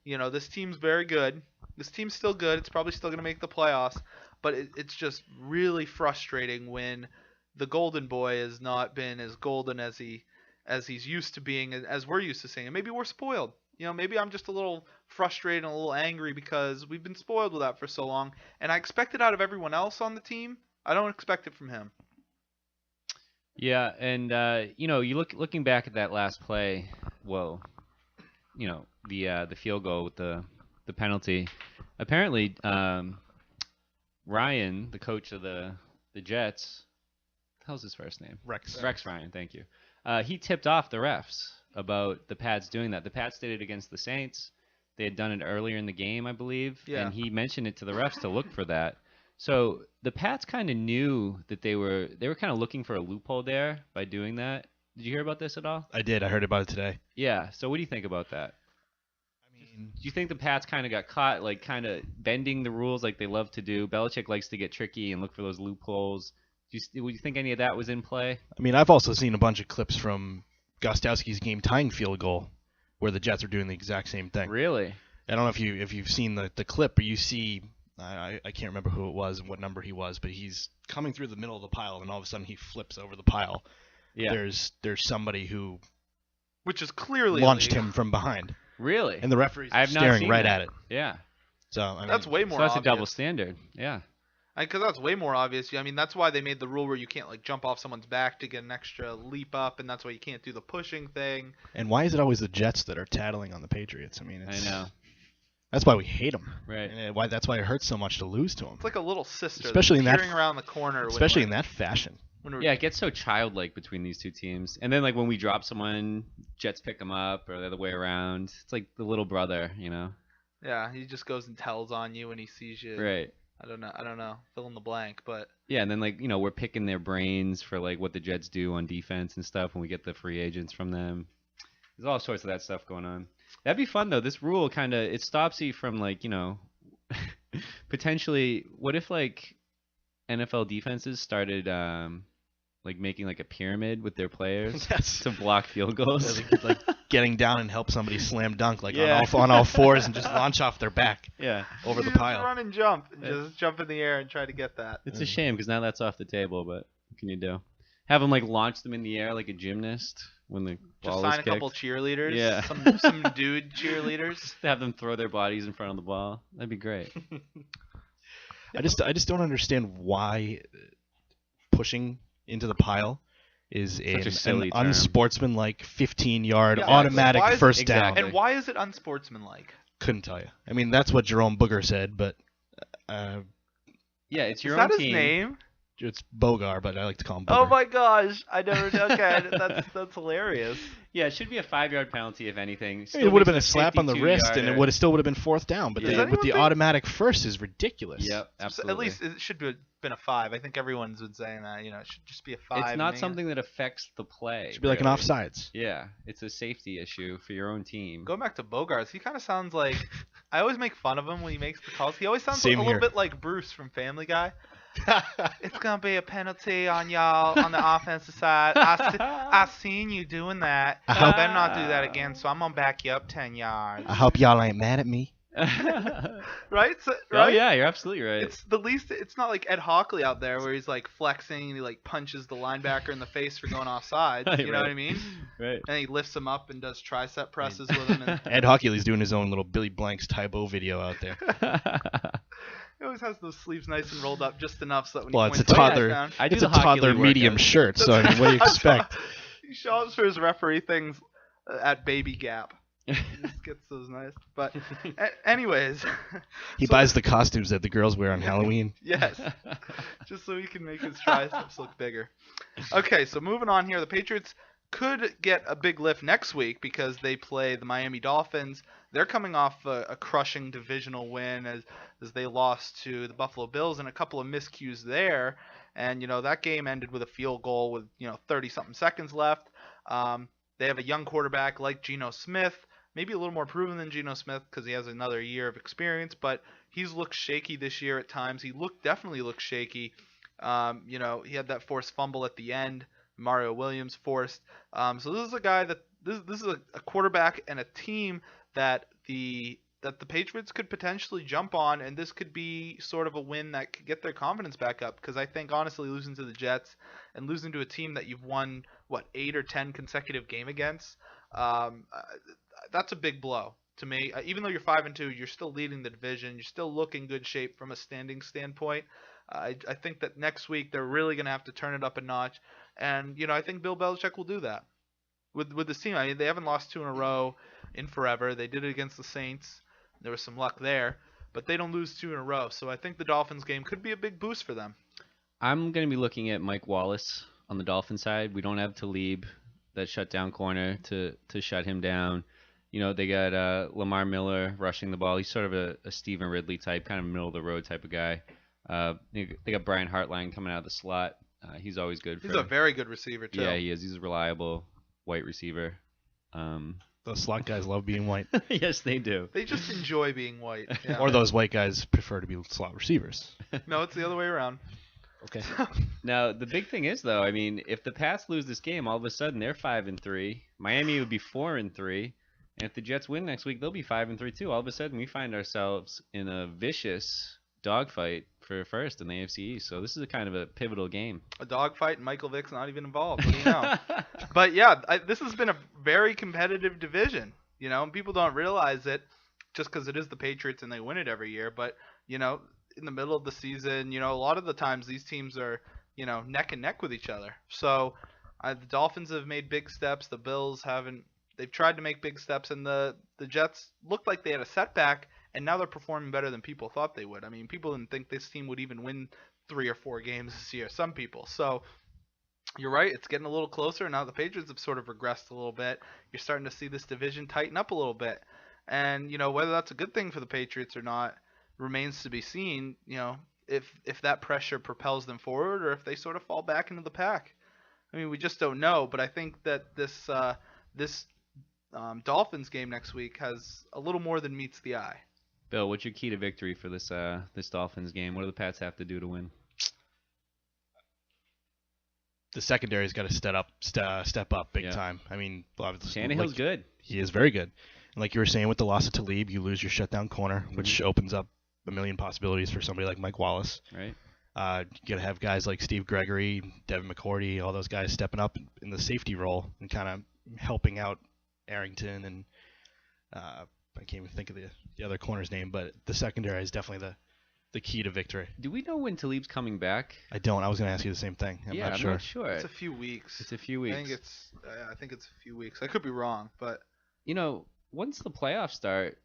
this team's very good. This team's still good. It's probably still going to make the playoffs, but it's just really frustrating when the golden boy has not been as golden as he's used to being, as we're used to seeing. And maybe we're spoiled. Maybe I'm just a little frustrated and a little angry because we've been spoiled with that for so long. And I expect it out of everyone else on the team. I don't expect it from him. Yeah, and you looking back at that last play, well, the field goal with the penalty. Apparently, Ryan, the coach of the Jets, how's his first name? Rex. Rex Ryan, thank you. He tipped off the refs about the Pats doing that. The Pats did it against the Saints. They had done it earlier in the game, I believe, Yeah. and he mentioned it to the refs to look for that. So the Pats kind of knew that they were kind of looking for a loophole there by doing that. Did you hear about this at all? I did. I heard about it today. Yeah. So what do you think about that? Do you think the Pats kind of got caught, like kind of bending the rules like they love to do? Belichick likes to get tricky and look for those loopholes. Would you think any of that was in play? I mean, I've also seen a bunch of clips from Gostowski's game-tying field goal where the Jets are doing the exact same thing. Really? I don't know if you've seen the clip, but you see, I can't remember who it was and what number he was, but he's coming through the middle of the pile, and all of a sudden he flips over the pile. Yeah. There's somebody who Which is clearly launched illegal. him from behind, Really? and the referee's I have not staring seen right that. at it. Yeah. So I mean, That's way more So that's obvious. a double standard. Yeah. Because that's way more obvious. I mean, that's why they made the rule where you can't jump off someone's back to get an extra leap up, and that's why you can't do the pushing thing. And why is it always the Jets that are tattling on the Patriots? I mean, I know. That's why we hate them. Right. And that's why it hurts so much to lose to them. It's like a little sister, Especially in that- peering around the corner. Especially in that fashion. Yeah, it gets so childlike between these two teams. And then when we drop someone, Jets pick them up, or the other way around. It's like the little brother, Yeah, he just goes and tells on you when he sees you. Right. I don't know. Fill in the blank, but Yeah, and then we're picking their brains for what the Jets do on defense and stuff when we get the free agents from them. There's all sorts of that stuff going on. That'd be fun though. This rule it stops you from potentially. What if NFL defenses started making a pyramid with their players Yes. to block field goals? Getting down and help somebody slam dunk Yeah. on all fours and just launch off their back Yeah. over the just pile. run and jump, and just jump in the air and try to get that. It's a shame because now that's off the table. But what can you do? Have them launch them in the air like a gymnast when the Just ball sign is a couple kicked. cheerleaders. Yeah. Some dude cheerleaders. Have them throw their bodies in front of the ball. That'd be great. I just don't understand why pushing into the pile is Such a an silly term. unsportsmanlike 15-yard Yeah, automatic why is it- first exactly. down. And why is it unsportsmanlike? Couldn't tell you. I mean, that's what Jerome Booger said, but Yeah, it's your Is that own his team. name? it's Bogar, but I like to call him Oh Booger. my gosh! I never. Okay, that's hilarious. Yeah, it should be a 5-yard penalty if anything. I mean, Still it would have makes been a slap on the 52 wrist, and it yarder. still would have been fourth down. But Does with anyone the think- automatic first is ridiculous. Yep, absolutely. At least it should have been a 5. I think everyone's been saying that. It should just be a 5. It's not man. something that affects the play. It should be like an really. offsides. Yeah, it's a safety issue for your own team. Going back to Bogarts, he kind of sounds like. I always make fun of him when he makes the calls. He always sounds Same a little here. bit like Bruce from Family Guy. It's gonna be a penalty on y'all on the offensive side. I seen you doing that. You better not do that again. So I'm gonna back you up 10 yards. I hope y'all ain't mad at me. Right? So, Oh right? yeah, you're absolutely right. It's the least. It's not like Ed Hockley out there where he's flexing and he punches the linebacker in the face for going offside. Right, You know right. what I mean? Right. And he lifts him up and does tricep presses with him. And Ed Hockley's doing his own little Billy Blanks Tybo video out there. he always has those sleeves nice and rolled up just enough so that when Well, he it's a points the toddler. down, I do It's the a Hockey toddler League medium workout. shirt, so I mean, what do you expect? He shows up for his referee things at Baby Gap. He just gets those nice. But anyways, He so- buys the costumes that the girls wear on Halloween. Yes, just so he can make his triceps look bigger. Okay, so moving on here, the Patriots could get a big lift next week because they play the Miami Dolphins. They're coming off a crushing divisional win as they lost to the Buffalo Bills and a couple of miscues there. And, that game ended with a field goal with, 30-something seconds left. They have a young quarterback like Geno Smith, maybe a little more proven than Geno Smith because he has another year of experience, but he's looked shaky this year at times. He definitely looked shaky. He had that forced fumble at the end. Mario Williams forced. So this is a guy that this is a quarterback and a team that the Patriots could potentially jump on, and this could be sort of a win that could get their confidence back up. Because I think honestly, losing to the Jets and losing to a team that you've won 8 or 10 consecutive game against, that's a big blow to me. Even though you're 5-2, you're still leading the division. You're still looking good shape from a standing standpoint. I think that next week they're really going to have to turn it up a notch, and I think Bill Belichick will do that with this team. I mean, they haven't lost 2 in a row in forever. They did it against the Saints. There was some luck there, but they don't lose 2 in a row. So I think the Dolphins game could be a big boost for them. I'm going to be looking at Mike Wallace on the Dolphins side. We don't have Talib, that shutdown corner, to shut him down. They got Lamar Miller rushing the ball. He's sort of a Stephen Ridley type, kind of middle of the road type of guy. They got Brian Hartline coming out of the slot. He's always good. He's a very good receiver too. Yeah, he is. He's a reliable white receiver. Those slot guys love being white. Yes, they do. They just enjoy being white. Yeah. Or those white guys prefer to be slot receivers. No, it's the other way around. Okay. Now, the big thing is, though, I mean, if the Pats lose this game, all of a sudden they're 5-3. Miami would be 4-3. And if the Jets win next week, they'll be 5-3 too. All of a sudden, we find ourselves in a vicious dogfight for first in the AFC East. So this is a kind of a pivotal game. A dogfight, and Michael Vick's not even involved. What do you know? But yeah, this has been a very competitive division. And people don't realize it just because it is the Patriots and they win it every year. But in the middle of the season, a lot of the times these teams are neck and neck with each other. So the Dolphins have made big steps. The Bills haven't. They've tried to make big steps, and the Jets looked like they had a setback, and now they're performing better than people thought they would. I mean, people didn't think this team would even win 3 or 4 games this year. Some people. So you're right. It's getting a little closer. Now the Patriots have sort of regressed a little bit. You're starting to see this division tighten up a little bit. And, whether that's a good thing for the Patriots or not remains to be seen, if that pressure propels them forward or if they sort of fall back into the pack. I mean, we just don't know. But I think that this Dolphins game next week has a little more than meets the eye. Bill, what's your key to victory for this Dolphins game? What do the Pats have to do to win? The secondary's got to step up big time. I mean, Shannahill's good. He is very good. And like you were saying, with the loss of Talib, you lose your shutdown corner, which opens up a million possibilities for somebody like Mike Wallace. Right. You got to have guys like Steve Gregory, Devin McCourty, all those guys stepping up in the safety role and kind of helping out Arrington and I can't even think of the other corner's name, but the secondary is definitely the key to victory. Do we know when Talib's coming back? I don't. I was going to ask you the same thing. I'm not sure. Not sure. It's a few weeks. It's a few weeks. I think it's a few weeks. I could be wrong, but once the playoffs start,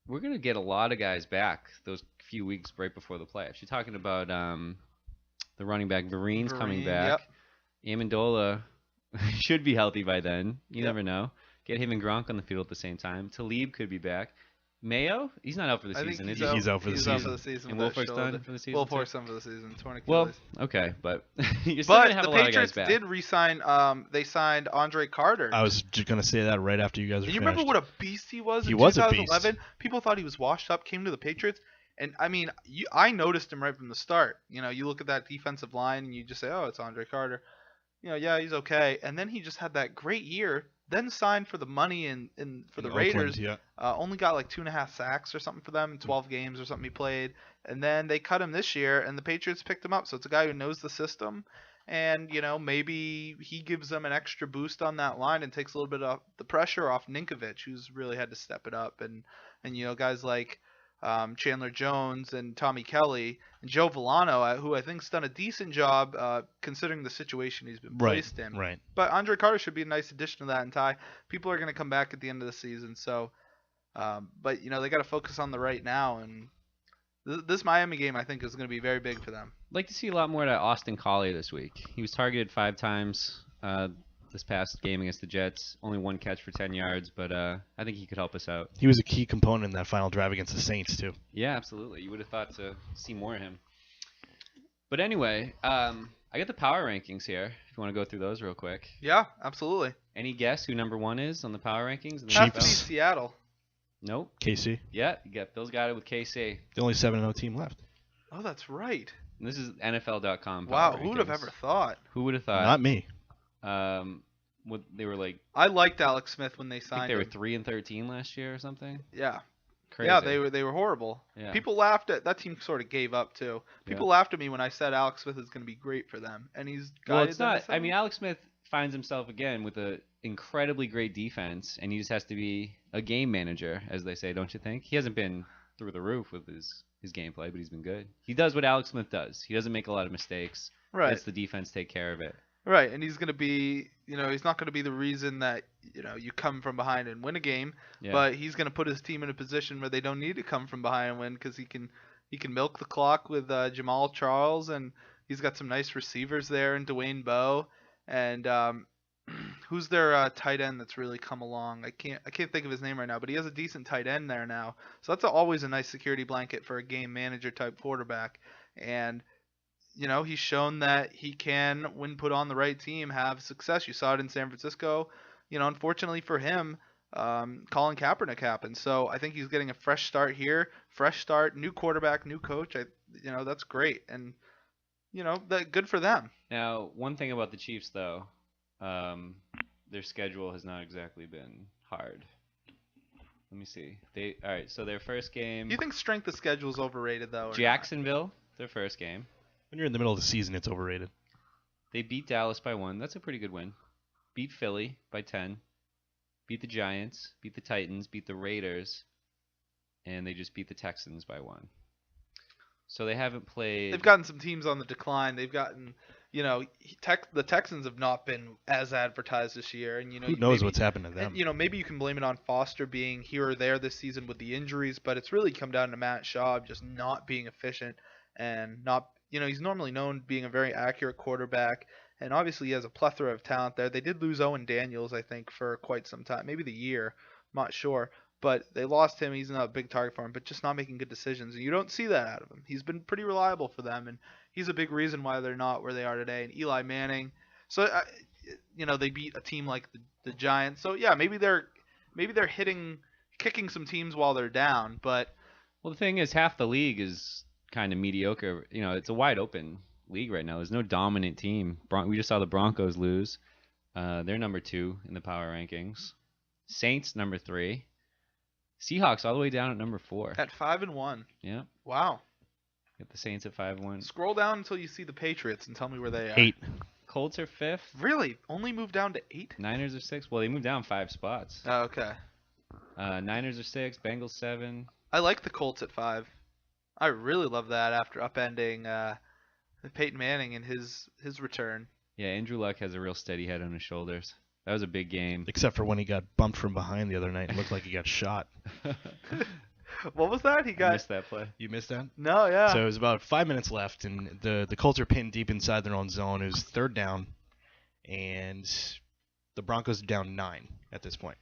we're going to get a lot of guys back those few weeks right before the playoffs. You're talking about the running back Vereen's coming back. Yep. Amendola should be healthy by then. You never know. Get him and Gronk on the field at the same time. Talib could be back. Mayo, he's not out for the season, is he? He's out for the season. Out for the season. And Wolford's done for the season. Wolford's done for the season. Torn Achilles. Well, okay, but you're still gonna have a lot of guys back. But the Patriots did re-sign. They signed Andre Carter. I was just gonna say that right after you guys were finished. You remember what a beast he was? He in was 2011? a beast. People thought he was washed up. Came to the Patriots, and I mean, I noticed him right from the start. You look at that defensive line, and you just say, "Oh, it's Andre Carter." Yeah, he's okay. And then he just had that great year. Then signed for the money for the Raiders. Oakland, only got like 2.5 sacks or something for them in 12 games or something he played. And then they cut him this year, and the Patriots picked him up. So it's a guy who knows the system. And, maybe he gives them an extra boost on that line and takes a little bit of the pressure off Ninkovich, who's really had to step it up. And guys like Chandler Jones and Tommy Kelly, and Joe Villano, who I think's done a decent job considering the situation he's been placed in. Right. But Andre Carter should be a nice addition to that. And Ty, people are going to come back at the end of the season, so. But they got to focus on the right now, and this Miami game I think is going to be very big for them. I'd like to see a lot more of that Austin Collie this week. He was targeted 5 times this past game against the Jets. Only 1 catch for 10 yards, but I think he could help us out. He was a key component in that final drive against the Saints, too. Yeah, absolutely. You would have thought to see more of him. But anyway, I got the power rankings here, if you want to go through those real quick. Yeah, absolutely. Any guess who number 1 is on the power rankings? Has to be Seattle. Nope. KC. Yeah, Bill's got it with KC. The only 7-0 team left. Oh, that's right. And this is NFL.com. Wow, who would have ever thought? Who would have thought? Not me. They were like. I liked Alex Smith when they I signed think they were him. 3-13 last year or something. Yeah. Crazy. Yeah, they were horrible. Yeah. People laughed at that team. Sort of gave up too. People laughed at me when I said Alex Smith is going to be great for them, and he's. Well, it's not. I mean, Alex Smith finds himself again with a incredibly great defense, and he just has to be a game manager, as they say, don't you think? He hasn't been through the roof with his gameplay, but he's been good. He does what Alex Smith does. He doesn't make a lot of mistakes. Right. Lets the defense take care of it. Right, and he's going to be, he's not going to be the reason that, you come from behind and win a game, but he's going to put his team in a position where they don't need to come from behind and win because he can milk the clock with Jamal Charles, and he's got some nice receivers there in Dwayne Bowe, and who's their tight end that's really come along? I can't think of his name right now, but he has a decent tight end there now, so that's always a nice security blanket for a game manager type quarterback, and. He's shown that he can, when put on the right team, have success. You saw it in San Francisco. Unfortunately for him, Colin Kaepernick happened. So I think he's getting a fresh start here. Fresh start, new quarterback, new coach. That's great. And, that good for them. Now, one thing about the Chiefs, though, their schedule has not exactly been hard. Let me see. All right, so their first game. Do you think strength of schedule is overrated, though? Jacksonville, their first game. When you're in the middle of the season, it's overrated. They beat Dallas by 1. That's a pretty good win. Beat Philly by 10. Beat the Giants. Beat the Titans. Beat the Raiders. And they just beat the Texans by 1. So they haven't played. They've gotten some teams on the decline. They've gotten, the Texans have not been as advertised this year. And who knows what's happened to them? And, maybe you can blame it on Foster being here or there this season with the injuries, but it's really come down to Matt Schaub just not being efficient and not. He's normally known being a very accurate quarterback, and obviously he has a plethora of talent there. They did lose Owen Daniels, I think, for quite some time, maybe the year, I'm not sure. But they lost him. He's not a big target for him, but just not making good decisions. And you don't see that out of him. He's been pretty reliable for them, and he's a big reason why they're not where they are today. And Eli Manning, so they beat a team like the Giants. So yeah, maybe they're kicking some teams while they're down. But well, the thing is, half the league is kind of mediocre. It's a wide open league right now. There's no dominant team. We just saw the Broncos lose. They're number 2 in the power rankings. Saints number 3. Seahawks all the way down at number 4. At 5-1. Yeah. Wow. Get the Saints at 5-1. Scroll down until you see the Patriots and tell me where they are. 8. Colts are 5th. Really? Only moved down to 8? Niners are 6th. Well, they moved down 5 spots. Oh, okay. Niners are 6. Bengals 7. I like the Colts at 5. I really love that after upending Peyton Manning in his return. Yeah, Andrew Luck has a real steady head on his shoulders. That was a big game. Except for when he got bumped from behind the other night. It looked like he got shot. What was that? I missed that play. You missed that? No, yeah. So it was about 5 minutes left, and the Colts are pinned deep inside their own zone. It was 3rd down, and the Broncos are down 9 at this point.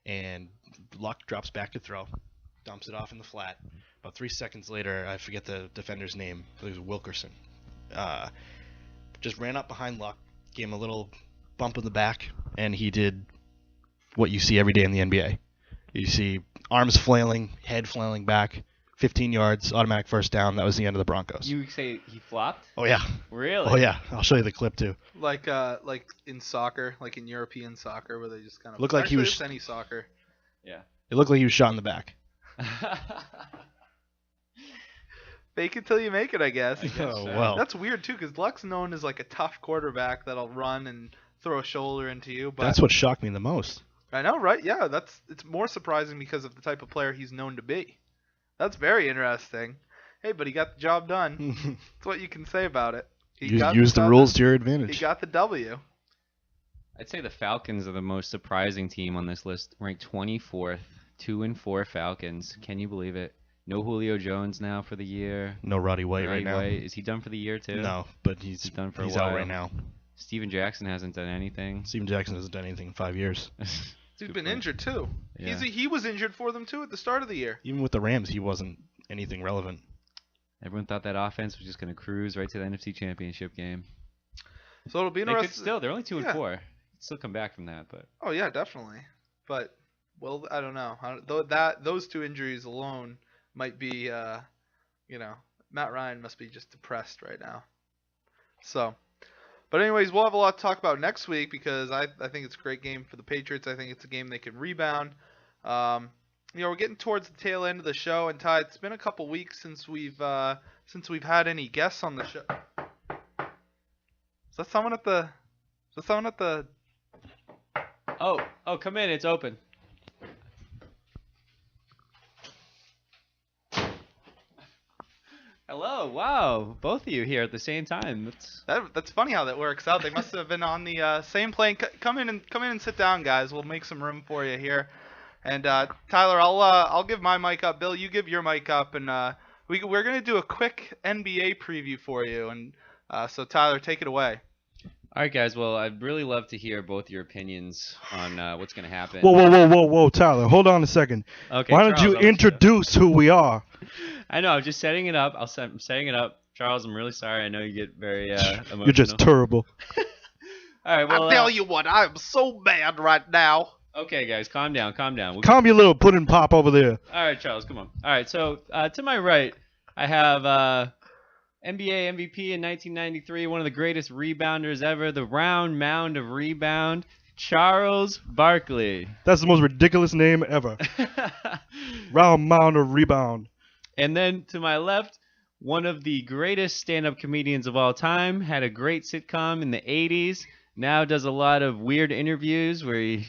And Luck drops back to throw, dumps it off in the flat. About 3 seconds later, I forget the defender's name. I believe it was Wilkerson. Just ran up behind Luck, gave him a little bump in the back, and he did what you see every day in the NBA. You see arms flailing, head flailing back, 15 yards, automatic first down. That was the end of the Broncos. You say he flopped? Oh, yeah. Really? Oh, yeah. I'll show you the clip, too. Like in soccer, like in European soccer, where they just kind of looked like he was any soccer. Yeah. It looked like he was shot in the back. Fake it till you make it, I guess. Oh, well. That's weird, too, because Luck's known as like a tough quarterback that'll run and throw a shoulder into you. But that's what shocked me the most. I know, right? Yeah, it's more surprising because of the type of player he's known to be. That's very interesting. Hey, but he got the job done. That's what you can say about it. Use the rules to your advantage. He got the W. I'd say the Falcons are the most surprising team on this list, ranked 24th, 2-4 Falcons. Can you believe it? No Julio Jones now for the year. No Roddy White right now. Is he done for the year too? No, but he's done for he's a while. out right now. Steven Jackson hasn't done anything. Steven Jackson hasn't done anything in 5 years. He's been injured too. Yeah. He was injured for them too at the start of the year. Even with the Rams, he wasn't anything relevant. Everyone thought that offense was just going to cruise right to the NFC Championship game. So it'll be They could interesting. still. They're only 2-4. Yeah. Still come back from that, but Oh yeah, definitely. But well, I don't know. Those two injuries alone might be, Matt Ryan must be just depressed right now. So, but anyways, we'll have a lot to talk about next week because I think it's a great game for the Patriots. I think it's a game they can rebound. We're getting towards the tail end of the show, and Ty, it's been a couple weeks since we've had any guests on the show. Is that someone at the? Oh, come in. It's open. Hello. Wow. Both of you here at the same time. That's funny how that works out. They must have been on the same plane. Come in and sit down, guys. We'll make some room for you here. And Tyler, I'll give my mic up. Bill, you give your mic up, and we're gonna do a quick NBA preview for you. And so Tyler, take it away. All right, guys. Well, I'd really love to hear both your opinions on what's going to happen. Whoa, Tyler. Hold on a second. Okay. Why don't you introduce who we are? I know. I'm just setting it up. I'm setting it up. Charles, I'm really sorry. I know you get very emotional. You're just terrible. All right. Well, I tell you what, I'm so mad right now. Okay, guys, calm down. Calm your little pudding pop over there. All right, Charles, come on. All right, so to my right, I have NBA MVP in 1993, one of the greatest rebounders ever, the round mound of rebound, Charles Barkley. That's the most ridiculous name ever. Round mound of rebound. And then to my left, one of the greatest stand-up comedians of all time, had a great sitcom in the 80s, now does a lot of weird interviews where he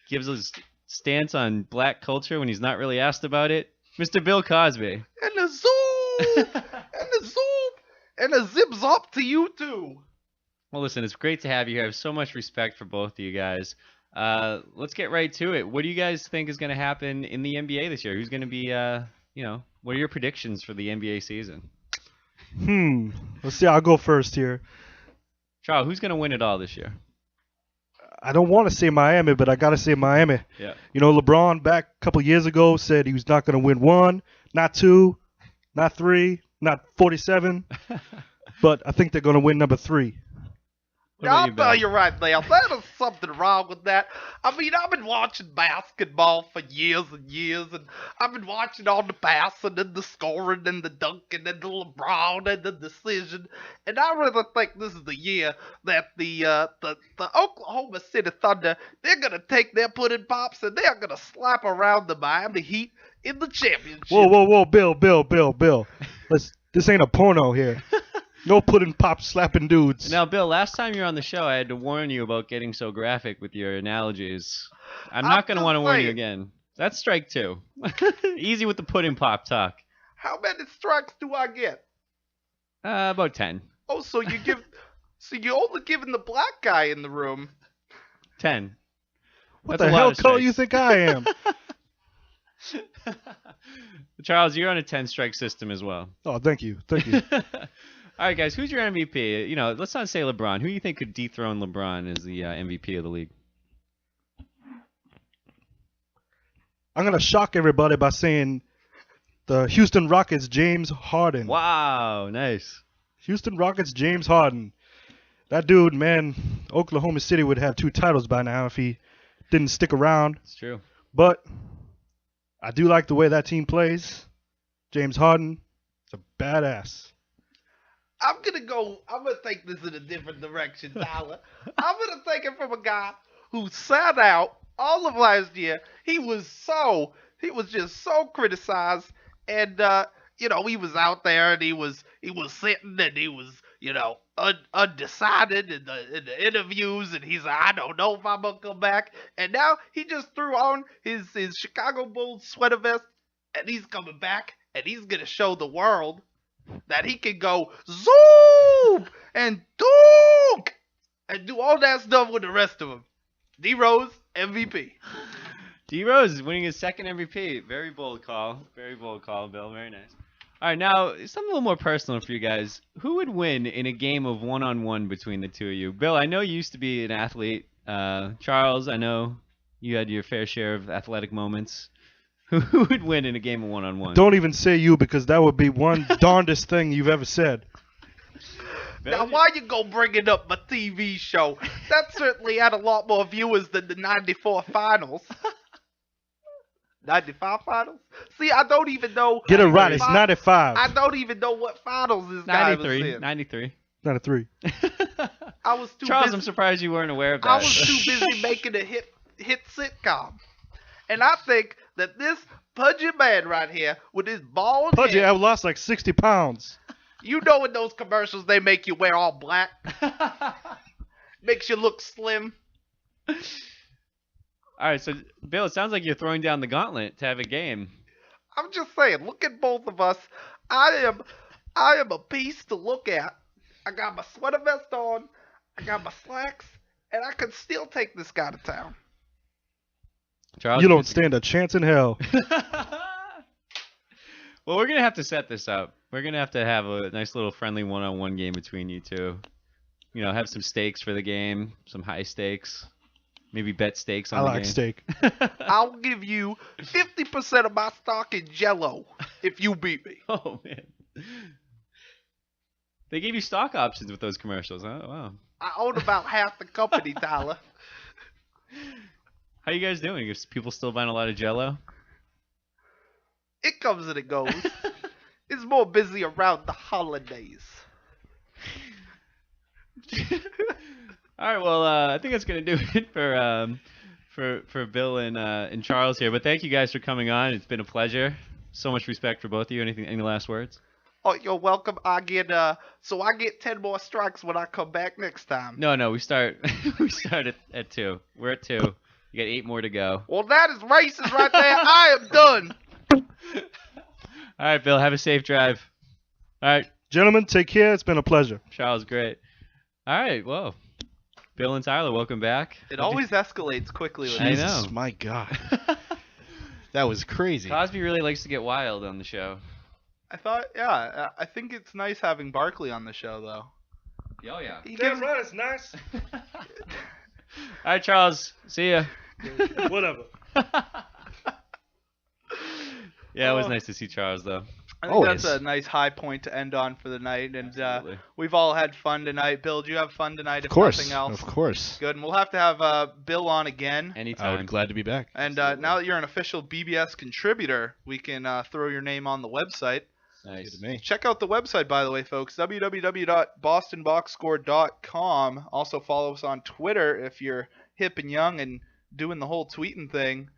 gives his stance on black culture when he's not really asked about it, Mr. Bill Cosby. And the zoom! And a zips up to you too. Well, listen, it's great to have you here. I have so much respect for both of you guys. Let's get right to it. What do you guys think is going to happen in the NBA this year? Who's going to be, what are your predictions for the NBA season? Let's see. I'll go first here. Charles, who's going to win it all this year? I don't want to say Miami, but I got to say Miami. Yeah. LeBron back a couple years ago said he was not going to win 1, not 2, not 3, not 47. But I think they're going to win number 3. I'll tell you right now, there's something wrong with that. I mean, I've been watching basketball for years and years, and I've been watching all the passing and the scoring and the dunking and the LeBron and the decision, and I really think this is the year that the Oklahoma City Thunder, they're gonna take their pudding pops and they're gonna slap around the Miami Heat in the championship. Whoa, Bill. This ain't a porno here. No pudding pop slapping dudes. Now, Bill, last time you were on the show, I had to warn you about getting so graphic with your analogies. I'm not going to want to warn you again. That's strike 2. Easy with the pudding pop talk. How many strikes do I get? About 10. Oh, so you're only giving the black guy in the room 10. What That's the hell color you think I am? Charles, you're on a 10-strike system as well. Oh, thank you. All right, guys, who's your MVP? Let's not say LeBron. Who do you think could dethrone LeBron as the MVP of the league? I'm going to shock everybody by saying the Houston Rockets, James Harden. Wow, nice. Houston Rockets, James Harden. That dude, man, Oklahoma City would have 2 titles by now if he didn't stick around. It's true. But I do like the way that team plays. James Harden is a badass. I'm gonna take this in a different direction, Tyler. I'm gonna take it from a guy who sat out all of last year. He was just so criticized, and he was out there and he was sitting and he was undecided in the interviews, and he's like, I don't know if I'm gonna come back. And now he just threw on his Chicago Bulls sweater vest, and he's coming back, and he's gonna show the world that he can go zoom and dunk and do all that stuff with the rest of them. D Rose MVP. D Rose is winning his second MVP. Very bold call. Very bold call, Bill. Very nice. All right, now something a little more personal for you guys. Who would win in a game of one-on-one between the two of you? Bill, I know you used to be an athlete. Charles, I know you had your fair share of athletic moments. Who would win in a game of one-on-one? Don't even say you, because that would be one darndest thing you've ever said. Now, why you go bringing up my TV show? That certainly had a lot more viewers than the 94 finals. 95 finals? See, I don't even know. Get it right. It's 95. I don't even know what finals this guy was in. 93. 93. I was too Charles, busy. I'm surprised you weren't aware of that. I was too busy making a hit sitcom. And I think that this pudgy man right here with his bald Pudgy, head, I lost like 60 pounds. you know in those commercials they make you wear all black? Makes you look slim. All right, so Bill, it sounds like you're throwing down the gauntlet to have a game. I'm just saying, look at both of us. I am a piece to look at. I got my sweater vest on, I got my slacks, and I can still take this guy to town. Charles, You don't stand a chance in hell. Well, we're gonna have to set this up. We're gonna have to have a nice little friendly one-on-one game between you two. You know, have some stakes for the game, some high stakes. Maybe bet stakes on I the like game. steak. I'll give you 50% of my stock in Jell-O if you beat me. Oh man. They gave you stock options with those commercials, huh? Wow. I own about half the company, Tyler. How you guys doing? Is people still buying a lot of Jell-O? It comes and it goes. It's more busy around the holidays. All right, well, I think that's gonna do it for Bill and Charles here. But thank you guys for coming on. It's been a pleasure. So much respect for both of you. Any last words? Oh, you're welcome. I get 10 more strikes when I come back next time. No, we start at 2. We're at 2. You got 8 more to go. Well, that is racist right there. I am done. All right, Bill, have a safe drive. All right, Gentlemen, take care. It's been a pleasure. Charles, great. All right, whoa. Bill and Tyler, welcome back. It always escalates quickly with I me. know. Jesus, my God. That was crazy. Cosby really likes to get wild on the show. I think it's nice having Barkley on the show, though. Oh, yeah. He gives, right. It's nice. All right, Charles. See ya. Whatever. Yeah, it was nice to see Charles, though. I think that's a nice high point to end on for the night, and we've all had fun tonight. Bill, do you have fun tonight? If nothing else, Of course. good. And we'll have to have Bill on again. Anytime. I would glad to be back. And now that you're an official BBS contributor, we can throw your name on the website. Nice. Good to me. Check out the website, by the way, folks, www.bostonboxscore.com. Also follow us on Twitter if you're hip and young and doing the whole tweeting thing.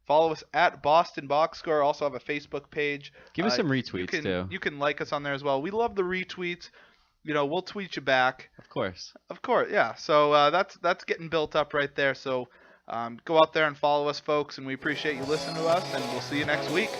Follow us at Boston Box Score. Also have a Facebook page. Give us some retweets, too. You can like us on there as well. We love the retweets. You know, we'll tweet you back. Of course. Of course, yeah. So that's getting built up right there. So go out there and follow us, folks, and we appreciate you listening to us, and we'll see you next week.